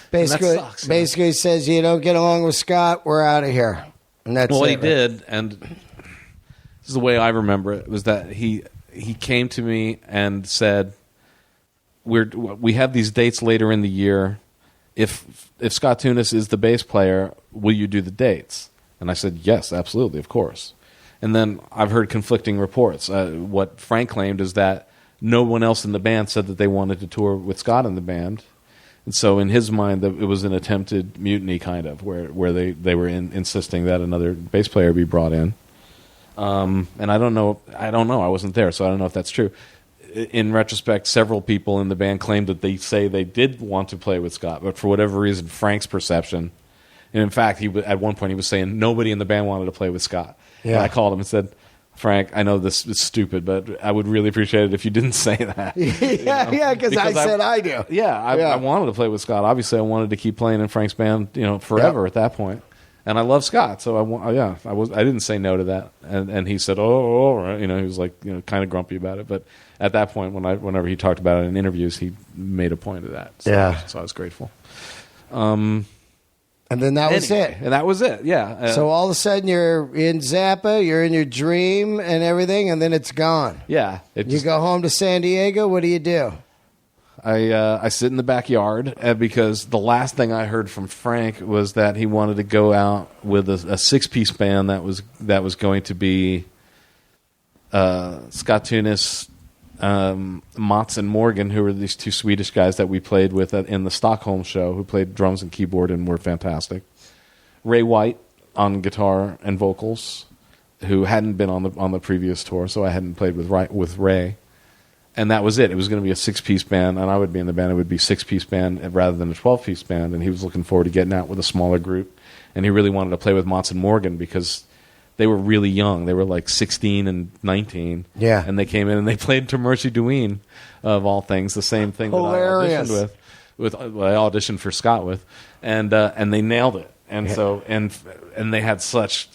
Basically, sucks, basically says you don't get along with Scott, we're out of here. And that's he did, and this is the way I remember it, was that he came to me and said, we have these dates later in the year. If Scott Tunis is the bass player, will you do the dates? And I said, yes, absolutely, of course. And then I've heard conflicting reports. What Frank claimed is that no one else in the band said that they wanted to tour with Scott in the band. And so in his mind, it was an attempted mutiny kind of, where they were insisting that another bass player be brought in. And I don't know. I wasn't there, so I don't know if that's true. In retrospect, several people in the band claimed that they say they did want to play with Scott, but for whatever reason, Frank's perception, and in fact, at one point he was saying nobody in the band wanted to play with Scott. Yeah. And I called him and said, Frank, I know this is stupid, but I would really appreciate it if you didn't say that. Because I said I do. I wanted to play with Scott. Obviously, I wanted to keep playing in Frank's band, forever at that point. And I love Scott, so I didn't say no to that. And he said, all right. He was like, kind of grumpy about it. But at that point, whenever he talked about it in interviews, he made a point of that. So I was grateful. And then that was it. And that was it, yeah. So all of a sudden you're in Zappa, you're in your dream and everything, and then it's gone. Yeah. You go home to San Diego, what do you do? I sit in the backyard because the last thing I heard from Frank was that he wanted to go out with a 6-piece band that was going to be Scott Tunis, Mats and Morgan, who were these 2 Swedish guys that we played with in the Stockholm show, who played drums and keyboard and were fantastic. Ray White on guitar and vocals, who hadn't been on the previous tour, so I hadn't played with Ray. And that was it. It was going to be a 6-piece band, and I would be in the band. It would be a 6-piece band rather than a 12-piece band, and he was looking forward to getting out with a smaller group. And he really wanted to play with Mats and Morgan because they were really young. They were like 16 and 19. Yeah. And they came in and they played To Mercy Duene, of all things, the same thing Hilarious. that I auditioned for Scott with. And they nailed it. And so and they had such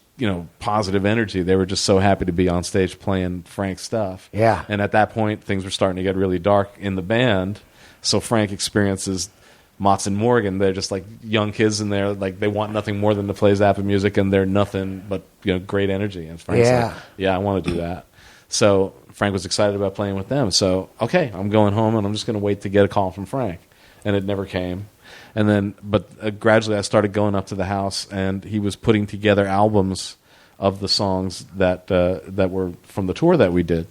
positive energy. They were just so happy to be on stage playing Frank's stuff. Yeah. And at that point, things were starting to get really dark in the band. So Frank experiences Mats and Morgan. They're just like young kids in there. Like they want nothing more than to play Zappa music, and they're nothing but great energy. And Frank's like, I want to do that. So Frank was excited about playing with them. So, okay, I'm going home, and I'm just going to wait to get a call from Frank. And it never came. But gradually I started going up to the house, and he was putting together albums of the songs that were from the tour that we did.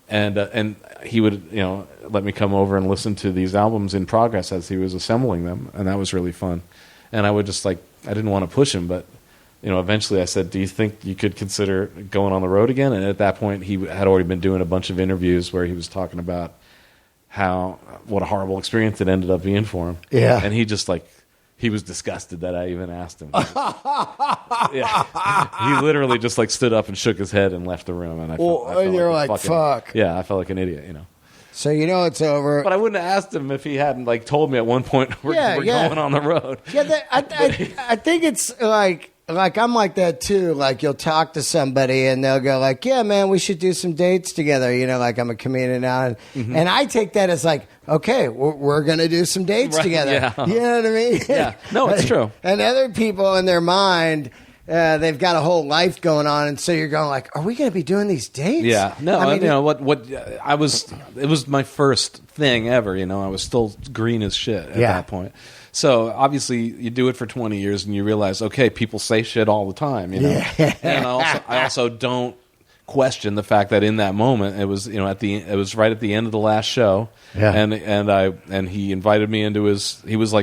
And he would, let me come over and listen to these albums in progress as he was assembling them, and that was really fun. And I would just I didn't want to push him, but eventually I said, "Do you think you could consider going on the road again?" And at that point, he had already been doing a bunch of interviews where he was talking about what a horrible experience it ended up being for him. Yeah, and he just he was disgusted that I even asked him. Yeah. He literally just stood up and shook his head and left the room. And I felt fuck. Yeah, I felt like an idiot, So it's over. But I wouldn't have asked him if he hadn't told me at one point we're going on the road. Yeah, I think it's like I'm like that too. You'll talk to somebody and they'll go yeah, man, we should do some dates together. I'm a comedian now, and I take that as okay, we're gonna do some dates together. Yeah. You know what I mean? Yeah, no, it's true. And other people in their mind, they've got a whole life going on, and so you're going are we going to be doing these dates? Yeah, no, I mean, it was my first thing ever. I was still green as shit at that point. So obviously you do it for 20 years and you realize, okay, people say shit all the time. Yeah. And I also don't question the fact that in that moment it was it was right at the end of the last show. Yeah. And he invited me into he was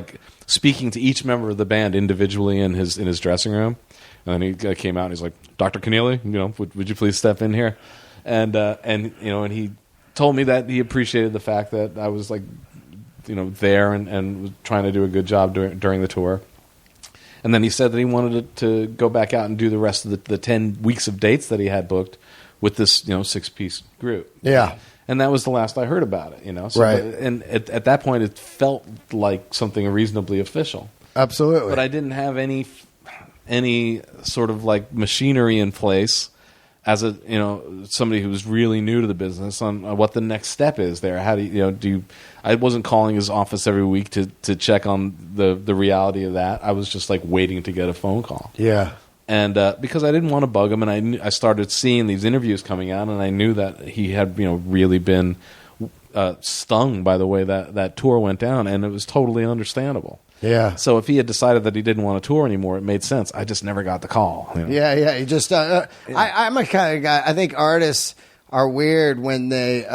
speaking to each member of the band individually in his dressing room. And then he came out and he's like, "Dr. Keneally, would you please step in here?" And he told me that he appreciated the fact that I was there and was trying to do a good job during the tour. And then he said that he wanted to go back out and do the rest of the 10 weeks of dates that he had booked with this 6-piece group. Yeah. And that was the last I heard about it. So, right. And at that point, it felt like something reasonably official. Absolutely. But I didn't have any sort of machinery in place as somebody who was really new to the business on what the next step is there. How do you I wasn't calling his office every week to check on the reality of that. I was just waiting to get a phone call. Yeah. And because I didn't want to bug him, and I started seeing these interviews coming out, and I knew that he had really been stung by the way that tour went down, and it was totally understandable. Yeah. So if he had decided that he didn't want to tour anymore, it made sense. I just never got the call. Yeah. You just I'm a kind of guy. I think artists are weird when they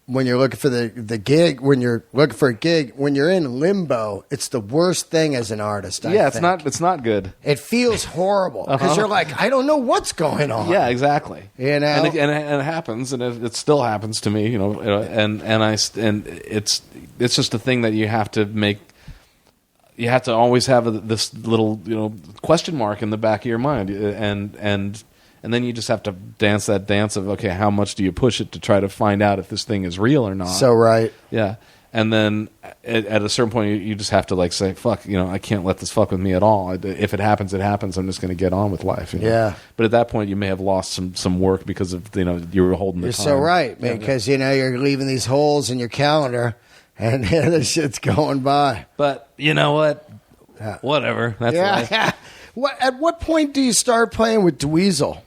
when you're looking for the gig. When you're looking for a gig, when you're in limbo, it's the worst thing as an artist. I think. It's not good. It feels horrible because you're I don't know what's going on. Yeah, exactly. And it happens, and it still happens to me. And it's just a thing that you have to make. You have to always have this little, question mark in the back of your mind, and then you just have to dance that dance of, okay, how much do you push it to try to find out if this thing is real or not? So right, yeah. And then at a certain point, you just have to say, fuck, I can't let this fuck with me at all. If it happens, it happens. I'm just going to get on with life. Yeah. But at that point, you may have lost some work because of you were holding the time. You're so right, because you're leaving these holes in your calendar. And the shit's going by. But you know what? Whatever. That's life. Yeah. At what point do you start playing with Dweezil?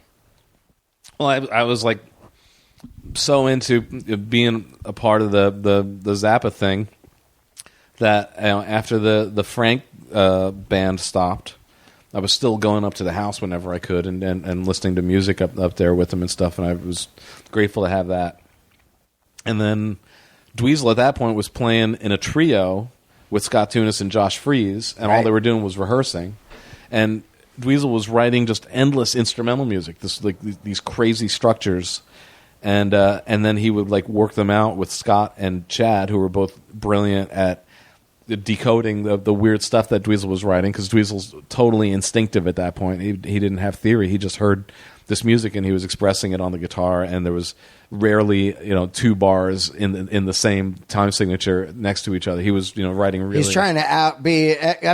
Well, I was so into being a part of the Zappa thing that after the Frank band stopped, I was still going up to the house whenever I could and listening to music up there with them and stuff, and I was grateful to have that. And then Dweezil at that point was playing in a trio with Scott Tunis and Josh Freese, and all they were doing was rehearsing. And Dweezil was writing just endless instrumental music, these crazy structures, and then he would work them out with Scott and Chad, who were both brilliant at decoding the weird stuff that Dweezil was writing, because Dweezil's totally instinctive at that point. He didn't have theory; he just heard this music and he was expressing it on the guitar, and there was rarely two bars in the same time signature next to each other. He was writing really. He's trying to I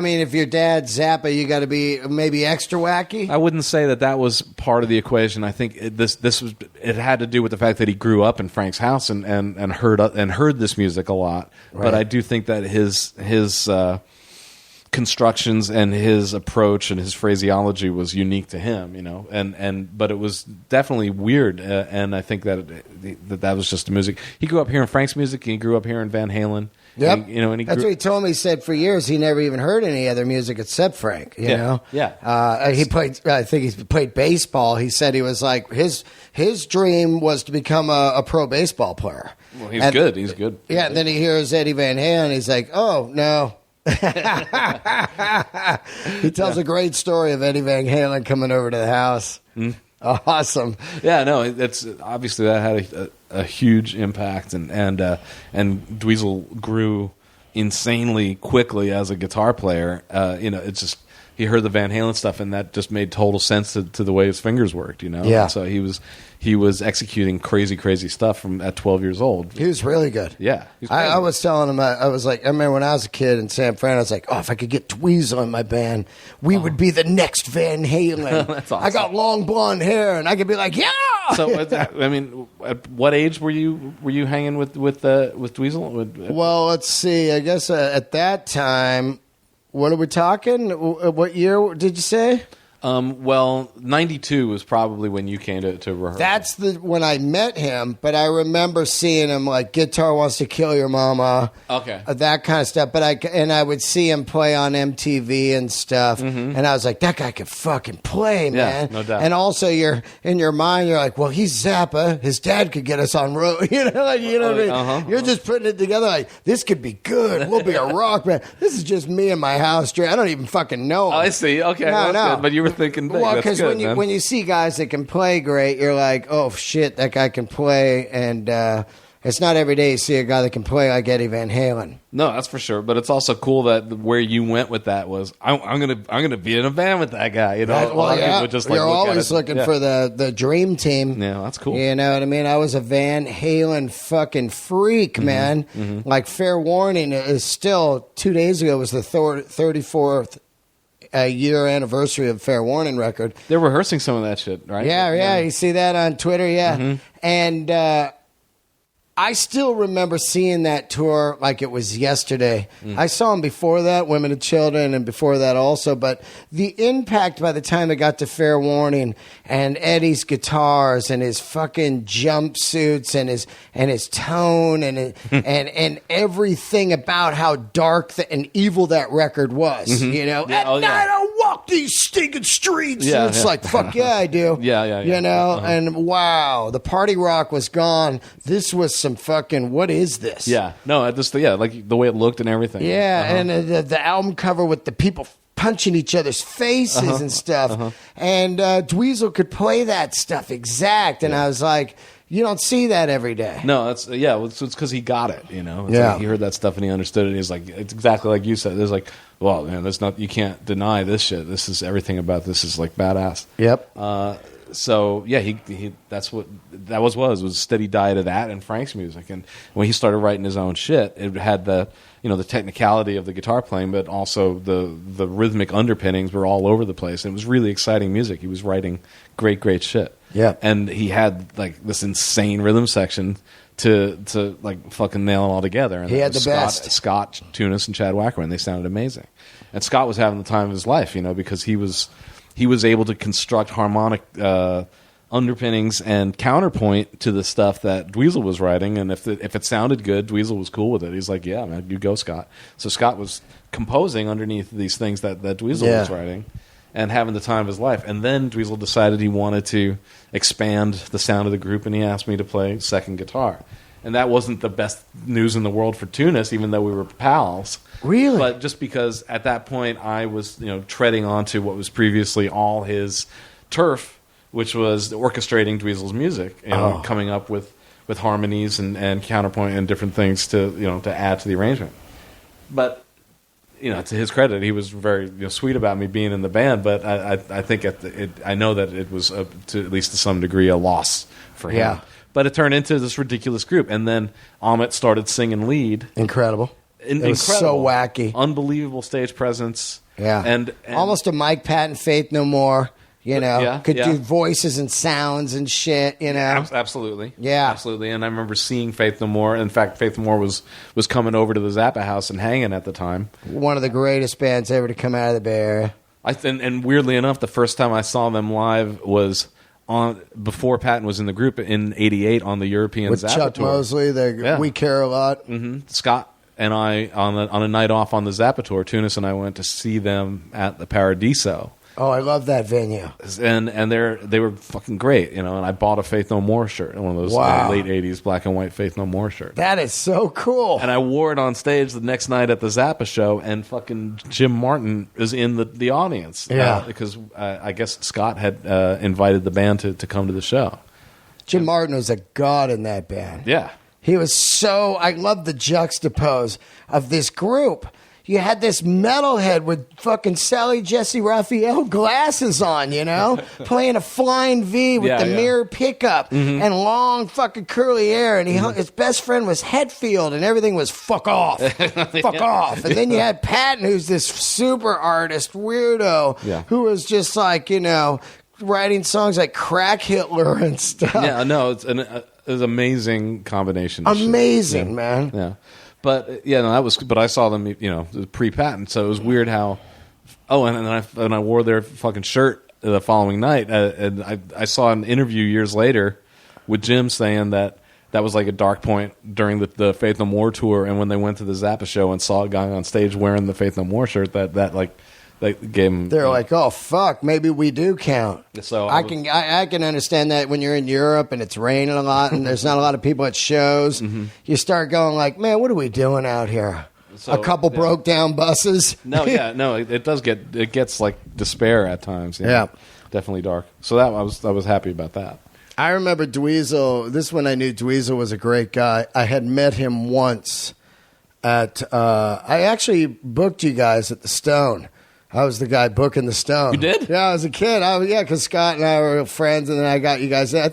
mean, if your dad's Zappa, you got to be maybe extra wacky. I wouldn't say that was part of the equation. I think it had to do with the fact that he grew up in Frank's house and heard this music a lot. Right. But I do think that his constructions and his approach and his phraseology was unique to him, but it was definitely weird, and I think that was just the music. He grew up hearing Frank's music, and he grew up hearing Van Halen. Yep. And, you know, and That's what he told me. He said for years he never even heard any other music except Frank. You know? Yeah. He played. I think he played baseball. He said he was like his dream was to become a pro baseball player. Well, he's good. He's good. Yeah. And then he hears Eddie Van Halen. He's like, oh no. He tells a great story of Eddie Van Halen coming over to the house. Awesome. Yeah, no, it's obviously that had a huge impact, and Dweezil grew insanely quickly as a guitar player. You know, it's just he heard the Van Halen stuff, and that just made total sense to the way his fingers worked. You know, yeah. And so he was executing crazy stuff from at 12 years old. He was really good. Yeah, I was telling him, I was like, I remember when I was a kid in San Fran, I was like, oh, if I could get Dweezil in my band, we would be the next Van Halen. That's awesome. I got long blonde hair, and I could be like, yeah. So, I mean, at what age were you hanging with Dweezil? Well, let's see. I guess at that time, what are we talking? What year did you say? Well, 92 was probably when you came to rehearsal. That's when I met him, but I remember seeing him like Guitar Wants to Kill Your Mama. Okay. That kind of stuff. But I would see him play on MTV and stuff. And I was like, that guy can fucking play, man. Yeah, no doubt. And also in your mind, you're like, well, he's Zappa. His dad could get us on road. You know what I mean? You're just putting it together like, this could be good. We'll be a rock band. This is just me in my house. I don't even fucking know him. Oh, I see. Okay. No. Good. But you were thinking big. Well, because when you see guys that can play great, you're like, oh shit, that guy can play, and it's not every day you see a guy that can play like Eddie Van Halen. No, that's for sure. But it's also cool that where you went with that was I'm gonna be in a band with that guy. You know, well, yeah. You're always looking for the dream team. Yeah, that's cool. You know what I mean? I was a Van Halen fucking freak, man. Like Fair Warning is still 2 days ago was the 34th. Year anniversary of Fair Warning record. They're rehearsing some of that shit, right? Yeah. You see that on Twitter, yeah. And I still remember seeing that tour like it was yesterday. I saw them before that, Women and Children, and before that also. But the impact by the time it got to Fair Warning and Eddie's guitars and his fucking jumpsuits and his tone and everything about how dark and evil that record was. You know, at night I walk these stinking streets. Yeah, and it's like, fuck yeah, I do. Yeah. You know, and wow, the party rock was gone. This was some fucking, what is this? Yeah, no, like the way it looked and everything. Yeah, and the album cover with the people punching each other's faces and stuff. And Dweezil could play that stuff exact, and I was like, you don't see that every day. No, it's because he got it. You know, Like he heard that stuff and he understood it. And he's like, it's exactly like you said. There's like, well, man, you can't deny this shit. This is everything about this is like badass. Yep. So yeah, he that's what that was a steady diet of that and Frank's music. And when he started writing his own shit, it had the technicality of the guitar playing, but also the rhythmic underpinnings were all over the place. And it was really exciting music. He was writing great shit. Yeah, and he had like this insane rhythm section to like fucking nail it all together. And he had the best. Scott Tunis and Chad Wackerman. They sounded amazing. And Scott was having the time of his life, because he was able to construct harmonic underpinnings and counterpoint to the stuff that Dweezil was writing. And if it sounded good, Dweezil was cool with it. He's like, yeah, man, you go, Scott. So Scott was composing underneath these things that Dweezil was writing and having the time of his life. And then Dweezil decided he wanted to expand the sound of the group, and he asked me to play second guitar. And that wasn't the best news in the world for Tunis, even though we were pals. Really? But just because at that point I was, treading onto what was previously all his turf, which was orchestrating Dweezil's music, coming up with harmonies and counterpoint and different things to add to the arrangement. But to his credit, he was very sweet about me being in the band. But I think I know that it was to at least to some degree a loss for him. Yeah. But it turned into this ridiculous group, and then Amit started singing lead. Incredible. It was so wacky. Unbelievable stage presence. Yeah. And almost a Mike Patton, Faith No More. Could do voices and sounds and shit, Absolutely. Yeah. Absolutely. And I remember seeing Faith No More. In fact, Faith No More was coming over to the Zappa house and hanging at the time. One of the greatest bands ever to come out of the Bay Area. And weirdly enough, the first time I saw them live was before Patton was in the group in '88 on the European with Zappa Chuck tour. Mosley, We Care a Lot. Mm-hmm. Scott and I on a night off on the Zappa tour, Tunis and I went to see them at the Paradiso. Oh, I love that venue. And they were fucking great, you know. And I bought a Faith No More shirt, one of those late '80s black and white Faith No More shirts. That is so cool. And I wore it on stage the next night at the Zappa show, and fucking Jim Martin is in the audience. Yeah, because I guess Scott had invited the band to come to the show. Jim Martin was a god in that band. Yeah, he was so. I love the juxtapose of this group. You had this metalhead with fucking Sally Jesse Raphael glasses on, you know, playing a flying V with the mirror pickup and long fucking curly hair. And his best friend was Hetfield, and everything was fuck off, fuck off. And then you had Patton, who's this super artist weirdo who was just like, you know, writing songs like Crack Hitler and stuff. Yeah, no, it's an amazing combination. Amazing, man. Yeah. But yeah, no, that was. But I saw them, you know, pre-patent, so it was weird how. Oh, and then I wore their fucking shirt the following night, and I saw an interview years later with Jim saying that was like a dark point during the Faith No More tour, and when they went to the Zappa show and saw a guy on stage wearing the Faith No More shirt, that like they gave him. They're like, oh fuck, maybe we do count. So I can understand that when you're in Europe and it's raining a lot and there's not a lot of people at shows, you start going like, man, what are we doing out here? So, a couple broke down buses. It gets like despair at times. Yeah, definitely dark. So I was happy about that. I remember Dweezil. This one I knew Dweezil was a great guy. I had met him once at. I actually booked you guys at the Stone. I was the guy booking the Stone. You did? Yeah, I was a kid. Because Scott and I were friends, and then I got you guys there.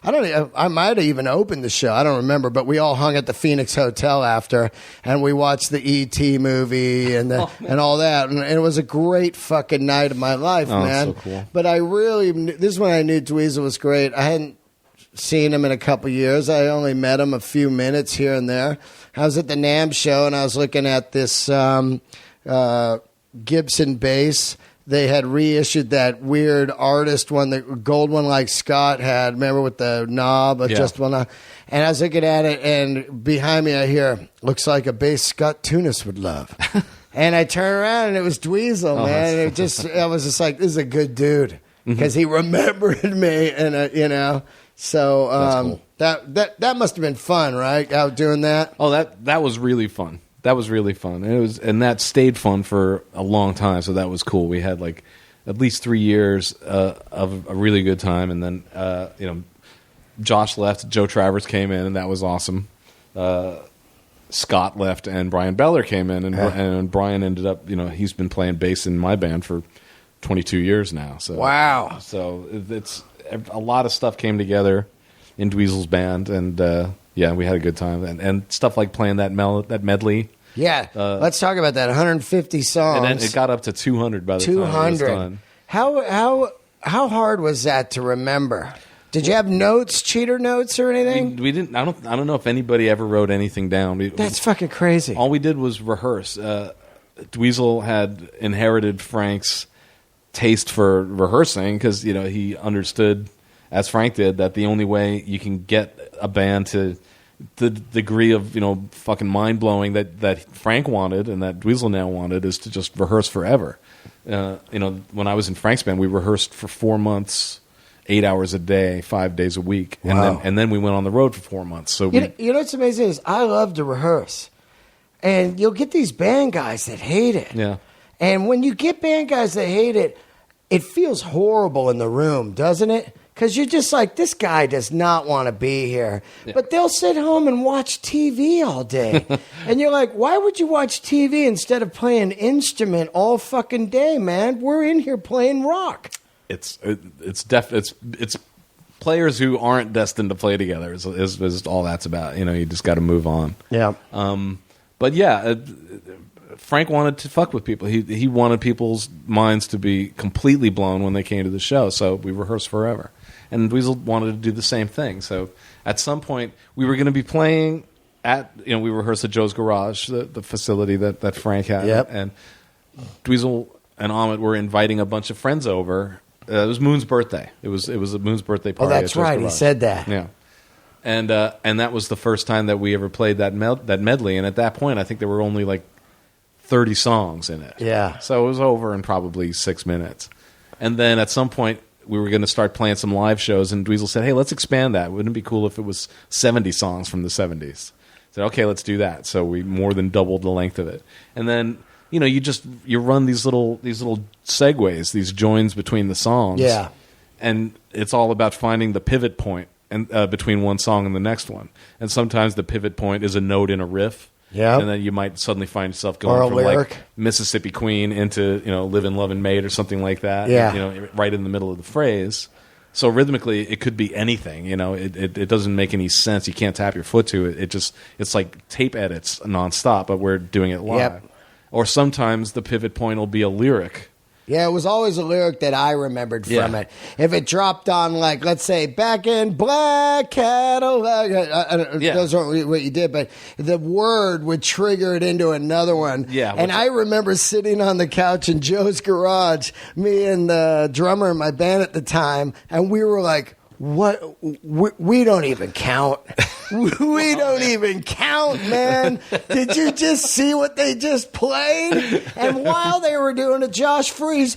I might have even opened the show. I don't remember, but we all hung at the Phoenix Hotel after, and we watched the E.T. movie and all that, and it was a great fucking night of my life, man. So cool. But this is when I knew Dweezil was great. I hadn't seen him in a couple years. I only met him a few minutes here and there. I was at the NAMM show, and I was looking at this Gibson bass. They had reissued that weird artist one, the gold one like Scott had, remember, with the knob, adjustable knob. And I was looking at it, and behind me I hear, looks like a bass Scott Tunis would love. And I turned around, and it was Dweezil, man. And I was just like, this is a good dude, because he remembered me, and you know. So cool. that must have been fun, right? Out doing that. Oh, that was really fun. That was really fun. And that stayed fun for a long time, so that was cool. We had like at least 3 years of a really good time, and then you know, Josh left, Joe Travers came in, and that was awesome. Scott left, and Brian Beller came in, and Brian ended up, you know, he's been playing bass in my band for 22 years now. So wow. So it's a lot of stuff came together in Dweezil's band, and yeah, we had a good time, and stuff like playing that medley. Yeah, let's talk about that. 150 songs, and then it got up to 200 by the time it was done. How hard was that to remember? Did you have notes, cheater notes, or anything? We didn't. I don't know if anybody ever wrote anything down. That's fucking crazy. All we did was rehearse. Dweezil had inherited Frank's taste for rehearsing because, you know, he understood, as Frank did, that the only way you can get a band to the degree of, you know, fucking mind-blowing that Frank wanted and that Dweezil now wanted is to just rehearse forever. You know, when I was in Frank's band, we rehearsed for 4 months, 8 hours a day, 5 days a week. Wow. And then we went on the road for 4 months. So you know what's amazing is I love to rehearse. And you'll get these band guys that hate it. Yeah. And when you get band guys that hate it, it feels horrible in the room, doesn't it? Because you're just like, this guy does not want to be here. Yeah. But they'll sit home and watch TV all day. And you're like, why would you watch TV instead of playing an instrument all fucking day, man? We're in here playing rock. It's players who aren't destined to play together is all that's about. You know, you just got to move on. Yeah. But yeah, Frank wanted to fuck with people. He wanted people's minds to be completely blown when they came to the show. So we rehearsed forever. And Dweezil wanted to do the same thing. So at some point, we were going to be playing at, you know, we rehearsed at Joe's Garage, the facility that Frank had. Yep. And Dweezil and Ahmet were inviting a bunch of friends over. It was Moon's birthday. It was a Moon's birthday party. Oh, that's right. He said that. Yeah. And that was the first time that we ever played that medley. And at that point, I think there were only like 30 songs in it. Yeah. So it was over in probably 6 minutes. And then at some point, we were going to start playing some live shows, and Dweezil said, hey, let's expand that. Wouldn't it be cool if it was 70 songs from the 70s? I said, okay, let's do that. So we more than doubled the length of it. And then, you run these little segues, these joins between the songs. Yeah. And it's all about finding the pivot point and between one song and the next one. And sometimes the pivot point is a note in a riff. Yeah. And then you might suddenly find yourself going from like Mississippi Queen into, Livin' Lovin' Maid or something like that. Yeah. Right in the middle of the phrase. So rhythmically, it could be anything. It doesn't make any sense. You can't tap your foot to it. It's like tape edits nonstop, but we're doing it live. Yep. Or sometimes the pivot point will be a lyric. Yeah, it was always a lyric that I remembered from it. If it dropped on, like, let's say, back in Black Cadillac, those aren't what you did, but the word would trigger it into another one. Yeah. And I remember sitting on the couch in Joe's garage, me and the drummer in my band at the time, and we were like, what? We don't even count. We don't even count, man. Did you just see what they just played? And while they were doing it, Josh Freese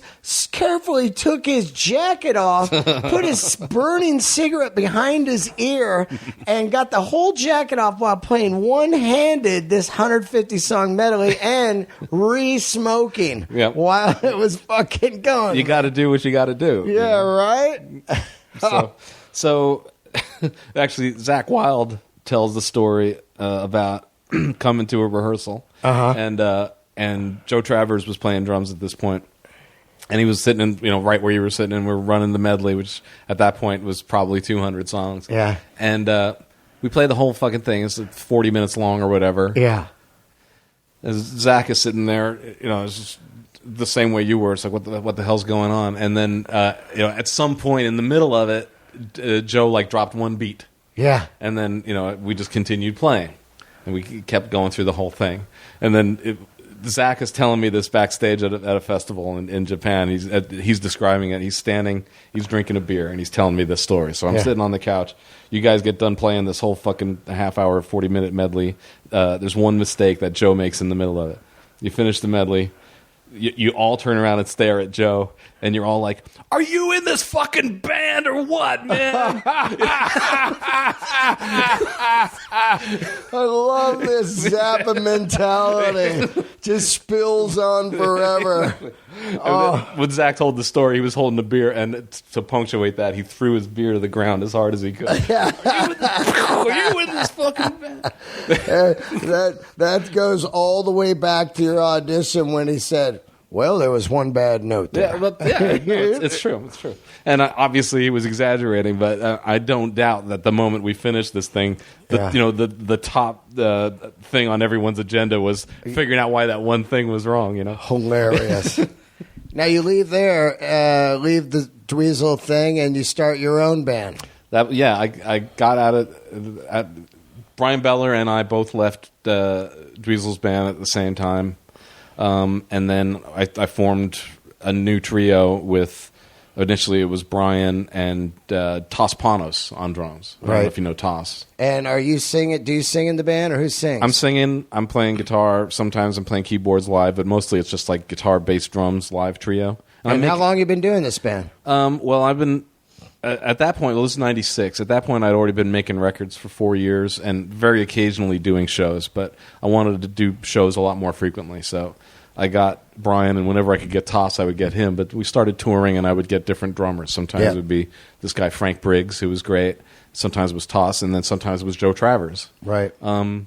carefully took his jacket off, put his burning cigarette behind his ear, and got the whole jacket off while playing one-handed this 150-song medley and re-smoking while it was fucking going. You got to do what you got to do. Yeah, right? So actually, Zakk Wylde tells the story about coming to a rehearsal, and Joe Travers was playing drums at this point, and he was sitting in, right where you were sitting, and we were running the medley, which at that point was probably 200 songs. Yeah, and we played the whole fucking thing. It's 40 minutes long or whatever. Yeah, as Zakk is sitting there, it's just the same way you were. It's like, what the hell's going on? And then at some point in the middle of it, Joe dropped one beat. Yeah. And then, we just continued playing. And we kept going through the whole thing. And then Zakk is telling me this backstage at a festival in Japan. He's describing it. He's standing, he's drinking a beer, and he's telling me this story. So I'm sitting on the couch. You guys get done playing this whole fucking half-hour, 40-minute medley. There's one mistake that Joe makes in the middle of it. You finish the medley. You all turn around and stare at Joe, and you're all like, "Are you in this fucking band or what, man?" I love this Zappa mentality. Just spills on forever. When Zakk told the story, he was holding a beer, and to punctuate that, he threw his beer to the ground as hard as he could. Are you in this fucking band? That goes all the way back to your audition when he said, well, there was one bad note there. It's true. It's true. And obviously he was exaggerating, but I don't doubt that the moment we finished this thing, the top thing on everyone's agenda was figuring out why that one thing was wrong. Hilarious. Now you leave leave the Dweezil thing, and you start your own band. I got out of Brian Beller and I both left Dweezil's band at the same time. And then I formed a new trio with, initially it was Brian and Toss Panos on drums. I don't know if you know Toss. And are you singing? Do you sing in the band, or who sings? I'm singing. I'm playing guitar. Sometimes I'm playing keyboards live, but mostly it's just like guitar, bass, drums, live trio. And how long have you been doing this band? Well, I've been... At that point, this is 96. At that point, I'd already been making records for 4 years and very occasionally doing shows, but I wanted to do shows a lot more frequently. So I got Brian, and whenever I could get Toss, I would get him. But we started touring, and I would get different drummers. Sometimes it would be this guy, Frank Briggs, who was great. Sometimes it was Toss, and then sometimes it was Joe Travers. Right. And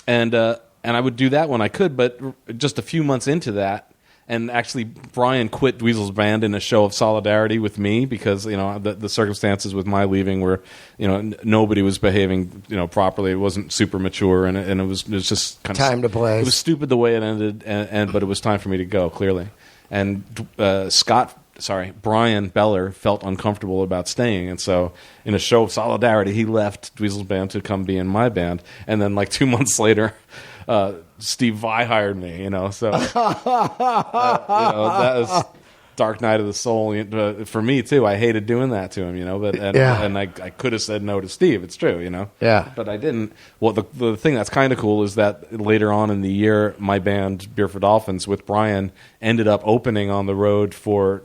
I would do that when I could, but just a few months into that, and actually, Brian quit Dweezil's band in a show of solidarity with me because the circumstances with my leaving were nobody was behaving properly. It wasn't super mature, and it was just kind of time to play. It was stupid the way it ended, but it was time for me to go clearly. And Brian Beller felt uncomfortable about staying, and so in a show of solidarity, he left Dweezil's band to come be in my band, and then 2 months later. Steve Vai hired me, so that was dark night of the soul for me too. I hated doing that to him, But and I could have said no to Steve. It's true, Yeah. But I didn't. Well, the thing that's kind of cool is that later on in the year, my band Beer for Dolphins with Brian ended up opening on the road for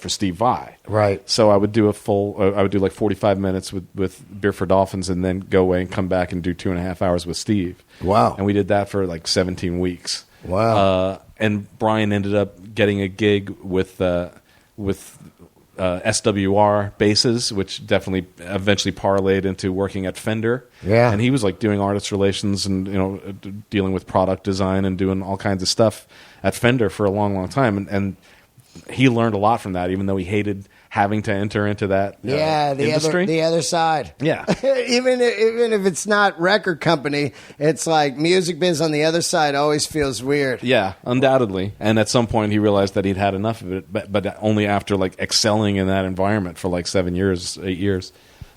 Steve Vai. Right. So I would do I would do like 45 minutes with Beer for Dolphins, and then go away and come back and do 2.5 hours with Steve. Wow. And we did that for like 17 weeks. Wow. And Brian ended up getting a gig with SWR basses, which definitely eventually parlayed into working at Fender. Yeah. And he was like doing artist relations and dealing with product design and doing all kinds of stuff at Fender for a long, long time. And he learned a lot from that, even though he hated having to enter into that industry. The other side. Yeah. even if it's not record company, it's like music biz on the other side always feels weird. Yeah, undoubtedly. And at some point he realized that he'd had enough of it, but only after like excelling in that environment for like 8 years.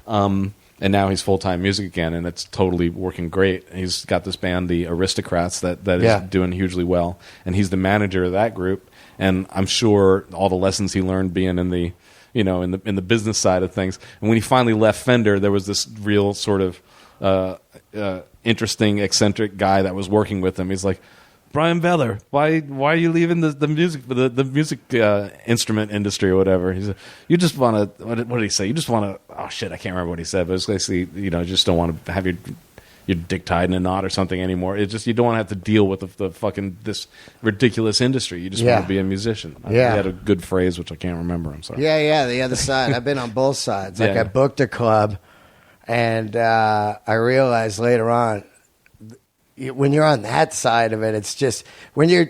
And now he's full-time music again, and it's totally working great. He's got this band, the Aristocrats, that is doing hugely well, and he's the manager of that group. And I'm sure all the lessons he learned being in the in the business side of things. And when he finally left Fender, there was this real sort of interesting, eccentric guy that was working with him. He's like, Brian Beller, why are you leaving the music instrument industry or whatever? He said, you just want to, what did he say? You just want to, I can't remember what he said, but it's basically, just don't want to have your dick tied in a knot or something anymore. It's just, you don't want to have to deal with the fucking, this ridiculous industry. You just want to be a musician. He had a good phrase, which I can't remember. I'm sorry. Yeah, the other side. I've been on both sides. Like I booked a club, and I realized later on, when you're on that side of it, it's just when you're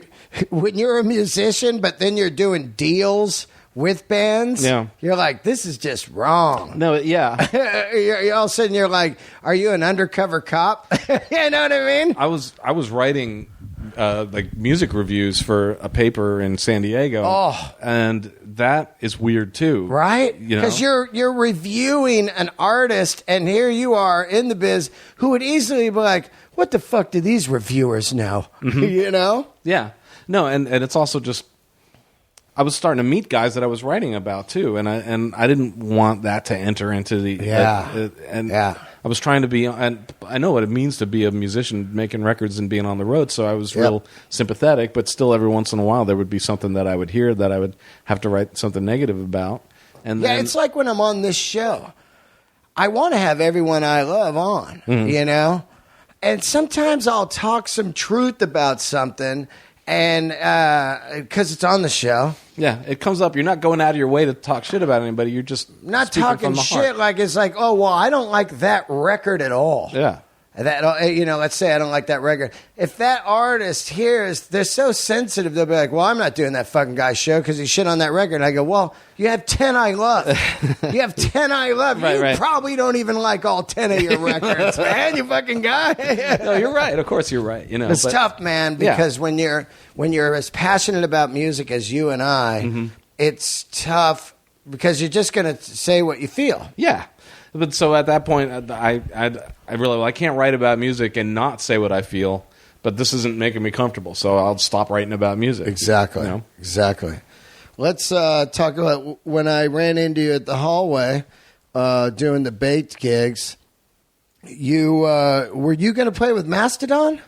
a musician, but then you're doing deals with bands, you're like, this is just wrong. No, yeah. You're all of a sudden, you're like, are you an undercover cop? You know what I mean? I was writing like music reviews for a paper in San Diego, and that is weird too, right? Because you're reviewing an artist, and here you are in the biz who would easily be like, what the fuck do these reviewers know? Mm-hmm. Yeah. No, and it's also just, I was starting to meet guys that I was writing about too, and I didn't want that to enter into the I was trying to be, and I know what it means to be a musician, making records and being on the road. So I was real sympathetic, but still, every once in a while, there would be something that I would hear that I would have to write something negative about. And then, it's like when I'm on this show, I want to have everyone I love on, and sometimes I'll talk some truth about something. And because it's on the show. Yeah, it comes up. You're not going out of your way to talk shit about anybody. You're just not talking shit like it's like, oh, well, I don't like that record at all. Yeah. That, let's say I don't like that record. If that artist hears, they're so sensitive, they'll be like, well, I'm not doing that fucking guy's show because he shit on that record. And I go, well, you have 10 I love. You have 10 I love. You probably don't even like all 10 of your records, man, you fucking guy. No, you're right. Of course you're right. It's tough, man, because when you're as passionate about music as you and I, it's tough because you're just going to say what you feel. Yeah. But so at that point, I realized, I can't write about music and not say what I feel, but this isn't making me comfortable, so I'll stop writing about music. Exactly. Exactly. Let's talk about when I ran into you at the hallway doing the baked gigs. Were you going to play with Mastodon?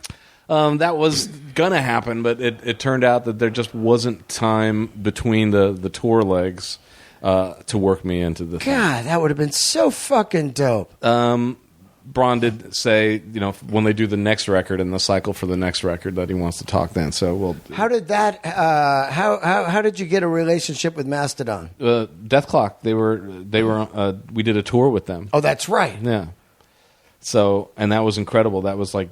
That was going to happen, but it turned out that there just wasn't time between the tour legs to work me into the thing. God, that would have been so fucking dope. Braun did say, when they do the next record and the cycle for the next record, that he wants to talk then. So we'll. How did that? How did you get a relationship with Mastodon? Death Clock. They were. We did a tour with them. Oh, that's right. Yeah. So, and that was incredible. That was like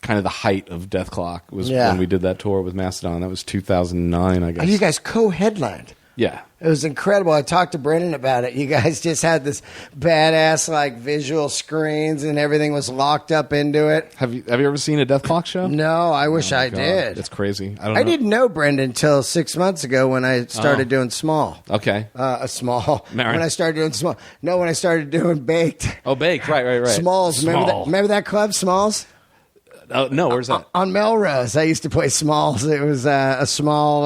kind of the height of Death Clock was when we did that tour with Mastodon. That was 2009, I guess. And you guys co-headlined. Yeah. It was incredible. I talked to Brendan about it. You guys just had this badass like visual screens and everything was locked up into it. Have you ever seen a Death Clock show? No, I wish I did. It's crazy. I didn't know Brendan until 6 months ago when I started doing Small. Okay. Small. When I started doing Small. No, when I started doing Baked. Oh, Baked. Right. Smalls. Small. Remember that club, Smalls? Oh, no, where's that? On Melrose. I used to play Smalls. It was a small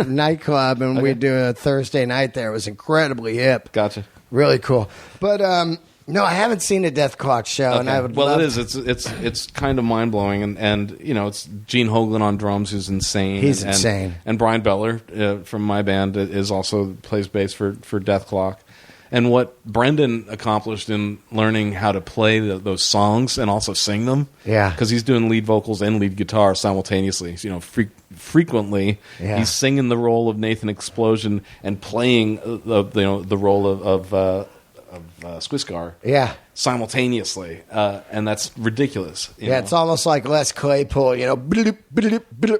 nightclub, and we'd do a Thursday night there. It was incredibly hip. Gotcha. Really cool. But no, I haven't seen a Death Clock show, and I would. Well, love it is. It's kind of mind blowing, and it's Gene Hoglan on drums, who's insane. He's insane. And Brian Beller from my band is also plays bass for Death Clock. And what Brendan accomplished in learning how to play those songs and also sing them, because he's doing lead vocals and lead guitar simultaneously. Frequently he's singing the role of Nathan Explosion and playing the role of Squiscar simultaneously, and that's ridiculous. You know? It's almost like Les Claypool.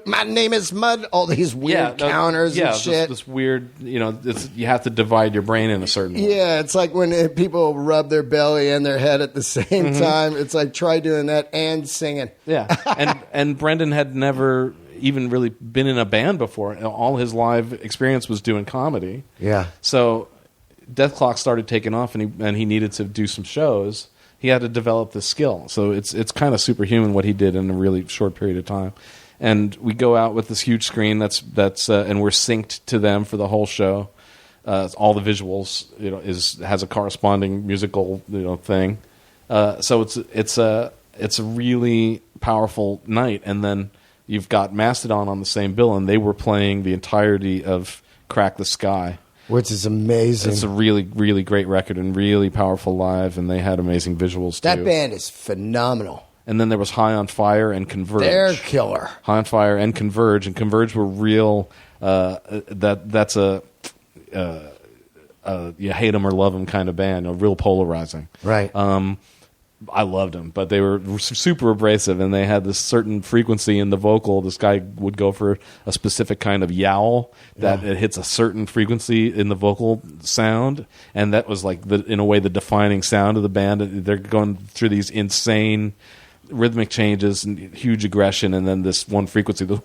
My name is Mud. All these weird counters and shit. This weird. You have to divide your brain in a certain way. Yeah, it's like when people rub their belly and their head at the same time. It's like try doing that and singing. Yeah, and Brendan had never even really been in a band before. All his live experience was doing comedy. Yeah, so Death Clock started taking off, and he needed to do some shows. He had to develop this skill, so it's kind of superhuman what he did in a really short period of time. And we go out with this huge screen that's and we're synced to them for the whole show. All the visuals, has a corresponding musical thing. So it's a really powerful night. And then you've got Mastodon on the same bill, and they were playing the entirety of Crack the Sky. Which is amazing. It's a really, really great record and really powerful live, and they had amazing visuals, too. That band is phenomenal. And then there was High on Fire and Converge. They're killer. High on Fire and Converge were real. That's a you hate them or love them kind of band, real polarizing. Right. I loved them, but they were super abrasive, and they had this certain frequency in the vocal. This guy would go for a specific kind of yowl that it hits a certain frequency in the vocal sound, and that was like in a way the defining sound of the band. They're going through these insane rhythmic changes and huge aggression, and then this one frequency, the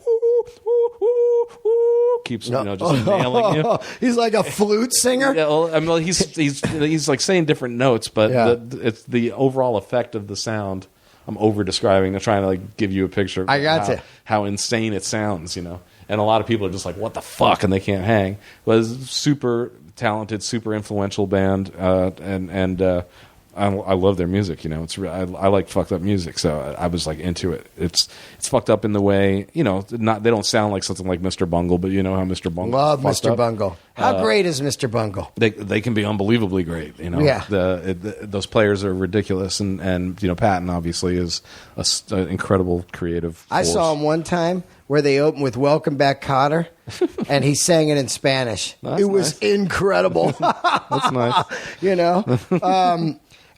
keeps just nailing you. He's like a flute singer. Yeah, well, I mean, he's like saying different notes, but it's the overall effect of the sound. I'm over describing. I'm trying to like give you a picture of how insane it sounds, And a lot of people are just like, "What the fuck?" and they can't hang. But it's a super talented, super influential band, and I love their music. I like fucked up music, so I was like into it. It's fucked up in the way they don't sound like something like Mr. Bungle, but you know how Mr. Bungle. Love Mr. Bungle. How great is Mr. Bungle? They can be unbelievably great. Those players are ridiculous, and Patton obviously is an incredible creative force. I saw him one time where they opened with "Welcome Back, Kotter," and he sang it in Spanish. That's it was incredible. That's nice.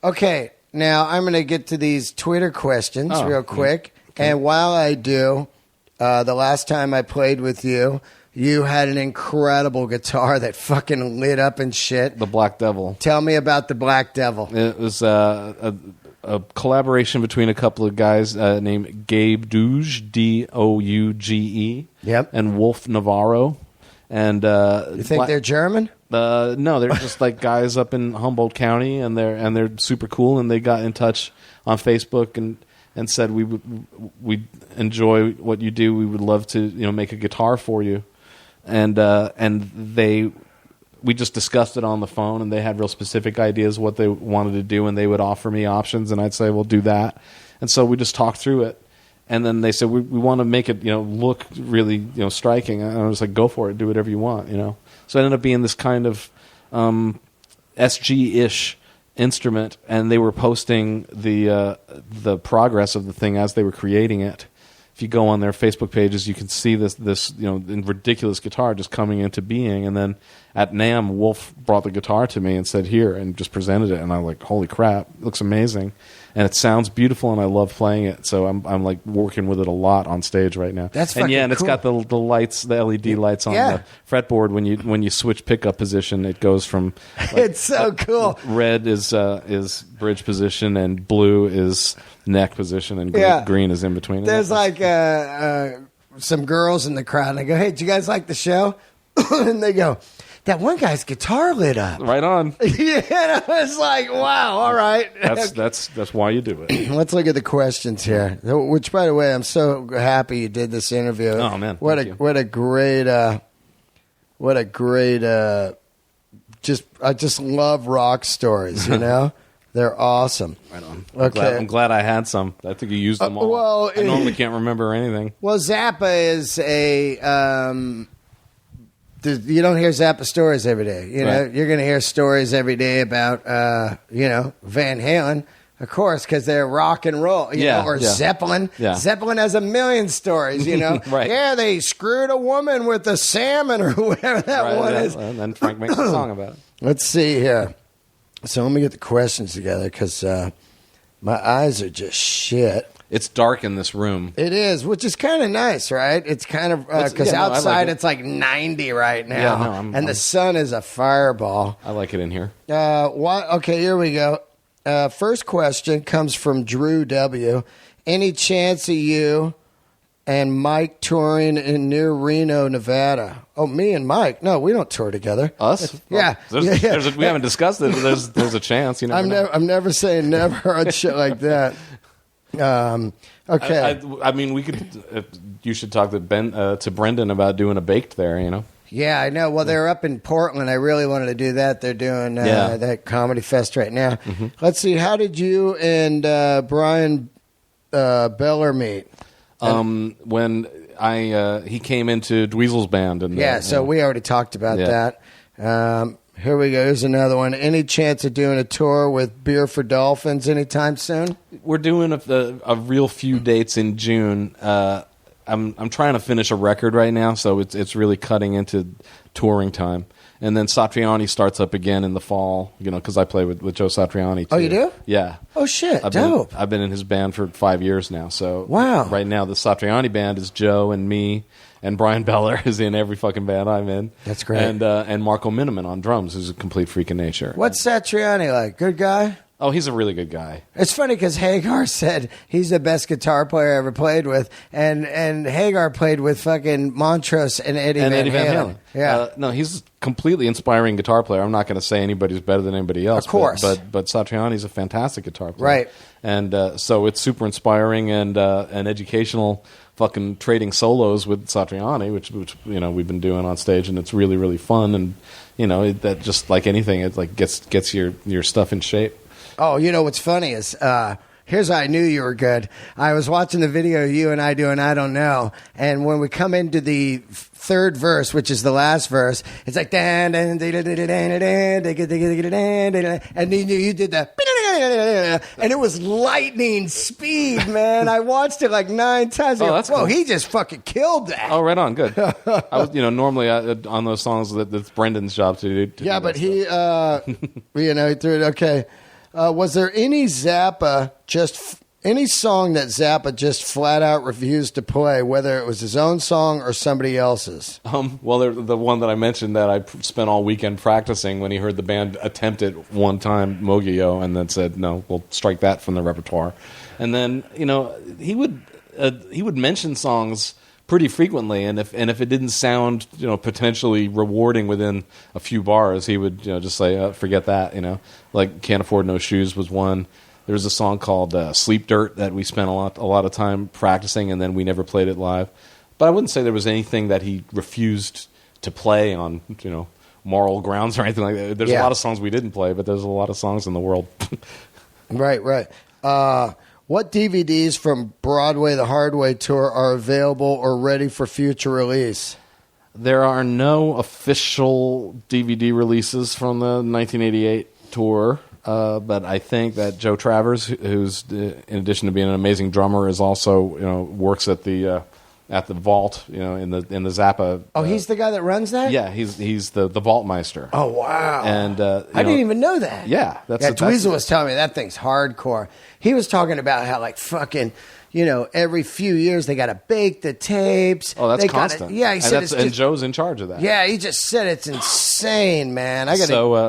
Okay, now I'm going to get to these Twitter questions real quick. Okay. And while I do, the last time I played with you, you had an incredible guitar that fucking lit up and shit. The Black Devil. Tell me about the Black Devil. It was a collaboration between a couple of guys named Gabe Douge, Douge, and Wolf Navarro. And you think they're German? No, they're just like guys up in Humboldt County, and they're super cool. And they got in touch on Facebook and said we enjoy what you do. We would love to make a guitar for you. And we just discussed it on the phone, and they had real specific ideas what they wanted to do, and they would offer me options, and I'd say, "Well, do that." And so we just talked through it. And then they said, we want to make it, look really, striking. And I was like, go for it. Do whatever you want, So it ended up being this kind of SG-ish instrument. And they were posting the progress of the thing as they were creating it. If you go on their Facebook pages, you can see this ridiculous guitar just coming into being. And then at NAMM, Wolf brought the guitar to me and said, "Here," and just presented it. And I'm like, holy crap, it looks amazing. And it sounds beautiful, and I love playing it. So I'm like working with it a lot on stage right now. That's fucking and it's cool. got the lights, the LED lights on the fretboard. When you switch pickup position, it goes from it's so cool. Red is bridge position, and blue is neck position, and green is in between. There's like some girls in the crowd, and I go, "Hey, did you guys like the show?" And they go, that one guy's guitar lit up. Right on. Yeah, I was like, wow, all right. That's why you do it. Let's look at the questions here. Which, by the way, I'm so happy you did this interview. Oh man, what a great I just love rock stories. You know, they're awesome. Right on. Okay, I'm glad I had some. I think you used them all. Well, I normally can't remember anything. Well, Zappa is a. You don't hear Zappa stories every day. You know, Right. You're going to hear stories every day about, Van Halen, of course, because they're rock and roll. You know, or Zeppelin. Yeah. Zeppelin has a million stories. You know, Right. Yeah, they screwed a woman with a salmon or whatever that one is. And then Frank makes a song about it. Let's see here. So let me get the questions together because my eyes are just shit. It's dark in this room. It is, which is kind of nice, right? It's kind of because outside I like it. it's like 90 right now, Yeah, no, and the sun is a fireball. I like it in here. Okay, here we go. First question comes from Drew W. Any chance of you and Mike touring in near Reno, Nevada? Oh, me and Mike? No, we don't tour together. Us? Yeah. Well, we haven't discussed it. But there's a chance. You never know. I'm never saying never on shit like that. Okay. I mean, we could. You should talk to Brendan about doing a baked there. You know. Yeah, I know. Well, they're up in Portland. I really wanted to do that. They're doing that comedy fest right now. Mm-hmm. Let's see. How did you and Brian Beller meet? When he came into Dweezil's band, and so we already talked about that. Here we go. Here's another one. Any chance of doing a tour with Beer for Dolphins anytime soon? We're doing a real few dates in June. I'm trying to finish a record right now, so it's really cutting into touring time. And then Satriani starts up again in the fall, you know, because I play with Joe Satriani too. Oh, you do? Yeah. Oh, shit. Dope. I've been in his band for 5 years now. So wow. Right now, the Satriani band is Joe and me, and Brian Beller is in every fucking band I'm in. That's great. And Marco Miniman on drums, who's a complete freak of nature. What's Satriani like? Good guy? Oh, he's a really good guy. It's funny because Hagar said he's the best guitar player I ever played with, and Hagar played with fucking Montrose and Eddie Van Halen. Yeah, no, he's a completely inspiring guitar player. I'm not going to say anybody's better than anybody else. Of course, but Satriani's a fantastic guitar player, right? And so it's super inspiring and educational. Fucking trading solos with Satriani, which you know we've been doing on stage, and it's really really fun. And you know that just like anything, it like gets your stuff in shape. Oh, you know what's funny is here's how I knew you were good. I was watching the video of you and I doing I Don't Know, and when we come into the third verse, which is the last verse, it's like and then you did that, and it was lightning speed, man. I watched it like 9 times. Oh, that's cool. He just fucking killed that. Oh, right on, good. I was, normally on those songs that's Brendan's job to do. Yeah, but he, he threw it. Okay. Was there any Zappa any song that Zappa just flat out refused to play, whether it was his own song or somebody else's? Well, the one that I mentioned that I spent all weekend practicing when he heard the band attempt it one time, Mogio, and then said, "No, we'll strike that from the repertoire." And then he would mention songs pretty frequently, and if it didn't sound potentially rewarding within a few bars, he would just say forget that. Like Can't Afford No Shoes was one. There was a song called Sleep Dirt that we spent a lot of time practicing, and then we never played it live. But I wouldn't say there was anything that he refused to play on moral grounds or anything like that. There's a lot of songs we didn't play, but there's a lot of songs in the world. Right. What DVDs from Broadway the Hard Way tour are available or ready for future release? There are no official DVD releases from the 1988 tour, but I think that Joe Travers, who's in addition to being an amazing drummer, is also works at the vault, in the Zappa. Oh, he's the guy that runs that? Yeah, he's the vaultmeister. Oh, wow. And I didn't even know that. Yeah, Dweezil was telling me that thing's hardcore. He was talking about how like fucking every few years they got to bake the tapes. Oh, that's constant. He said and Joe's in charge of that. Yeah, he just said it's insane, man.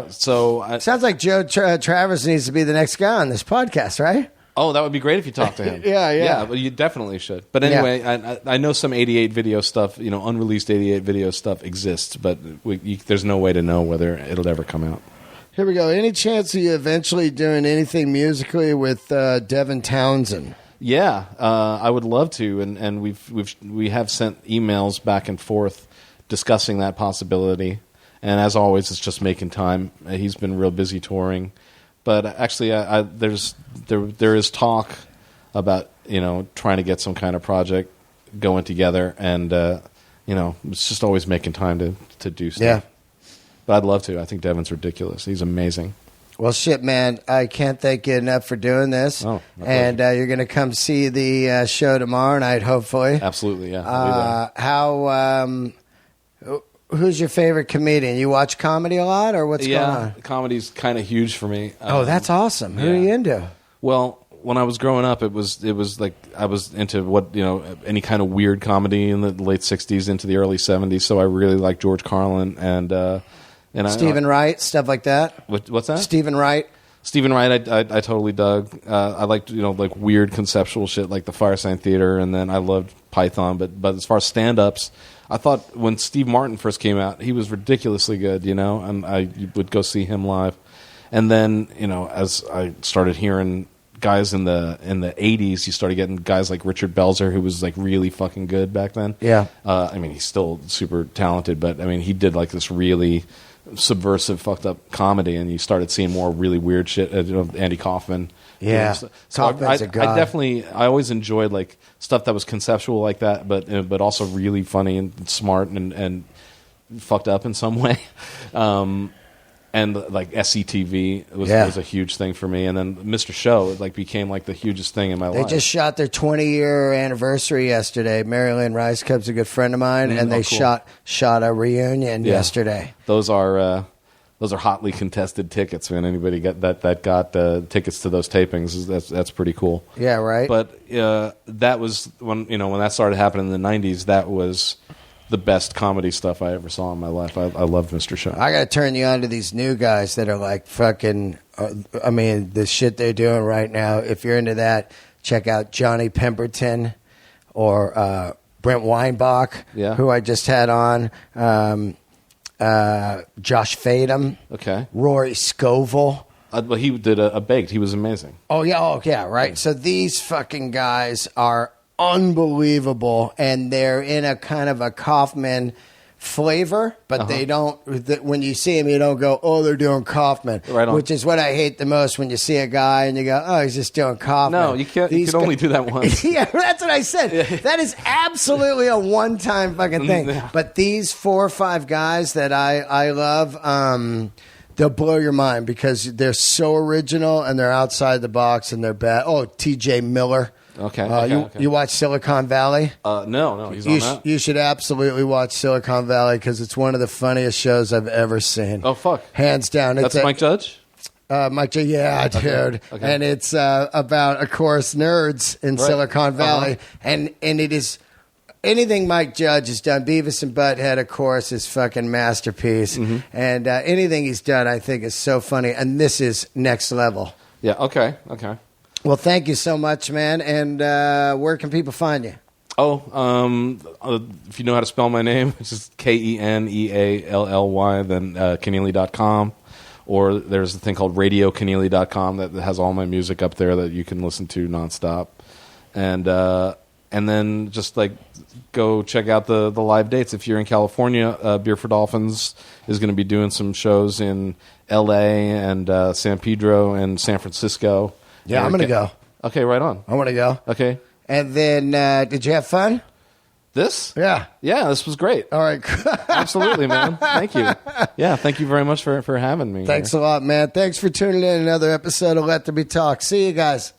Sounds like Joe Travers needs to be the next guy on this podcast, right? Oh, that would be great if you talked to him. Yeah. Well, you definitely should. But anyway, I know some 88 video stuff, unreleased 88 video stuff exists, but there's no way to know whether it'll ever come out. Here we go. Any chance of you eventually doing anything musically with Devin Townsend? Yeah, I would love to, and we have sent emails back and forth discussing that possibility. And as always, it's just making time. He's been real busy touring. But actually, there is talk about trying to get some kind of project going together, and it's just always making time to do stuff. Yeah, but I'd love to. I think Devin's ridiculous. He's amazing. Well, shit, man, I can't thank you enough for doing this. Oh, and you're going to come see the show tomorrow night, hopefully. Absolutely, yeah. Who's your favorite comedian? You watch comedy a lot, or what's going on? Yeah, comedy's kind of huge for me. That's awesome. Who are you into? Well, when I was growing up, it was like I was into any kind of weird comedy in the late '60s into the early '70s. So I really liked George Carlin and Stephen Wright, stuff like that. What's that? Stephen Wright. Stephen Wright, I totally dug. I liked like weird conceptual shit like the Firesign Theater, and then I loved Python. But as far as stand-ups, I thought when Steve Martin first came out, he was ridiculously good, and I would go see him live. And then as I started hearing guys in the 80s, you started getting guys like Richard Belzer, who was like really fucking good back then. Yeah. He's still super talented, but he did like this really subversive, fucked up comedy, and you started seeing more really weird shit. Andy Kaufman. Yeah, Kaufman's a god. I always enjoyed like stuff that was conceptual like that, but also really funny and smart and fucked up in some way. And like SCTV was a huge thing for me, and then Mr. Show became like the hugest thing in my life. They just shot their 20-year anniversary yesterday. Mary Lynn Rice Cup's a good friend of mine, and they shot a reunion yesterday. Those are hotly contested tickets, man. Anybody got tickets to those tapings? That's pretty cool. Yeah, right. But that was when that started happening in the '90s. That was the best comedy stuff I ever saw in my life. I loved Mr. Show. I got to turn you on to these new guys that are like fucking, the shit they're doing right now. If you're into that, check out Johnny Pemberton or Brent Weinbach, who I just had on, Josh Fadem, Rory Scovel. Well, he did a Baked. He was amazing. Oh, yeah, right. So these fucking guys are unbelievable, and they're in a kind of a Kaufman flavor, but they don't. When you see them, you don't go, "Oh, they're doing Kaufman," right on. Which is what I hate the most when you see a guy and you go, "Oh, he's just doing Kaufman." No, you can't. You can only do that once. Yeah, that's what I said. Yeah. That is absolutely a one-time fucking thing. Yeah. But these 4 or 5 guys that I love, they'll blow your mind because they're so original and they're outside the box and they're bad. Oh, T.J. Miller. Okay. You watch Silicon Valley? No, he's on that. You should absolutely watch Silicon Valley because it's one of the funniest shows I've ever seen. Oh, fuck. Hands down. That's Mike Judge? Mike Judge, yeah, dude. Okay. And it's about, of course, nerds in Silicon Valley. And it is... Anything Mike Judge has done, Beavis and Butthead, of course, is fucking masterpiece. Mm-hmm. And anything he's done, I think, is so funny. And this is next level. Yeah, okay. Well, thank you so much, man. And where can people find you? If you know how to spell my name, it's just Keneally, then Keneally.com. Or there's a thing called RadioKeneally.com that has all my music up there that you can listen to nonstop. And then just go check out the live dates. If you're in California, Beer for Dolphins is going to be doing some shows in L.A. and San Pedro and San Francisco. Yeah, I'm going to go. Okay, right on. I want to go. Okay. And then, did you have fun? This? Yeah. Yeah, this was great. All right. Absolutely, man. Thank you. Yeah, thank you very much for having me. Thanks a lot, man. Thanks for tuning in another episode of Let There Be Talk. See you guys.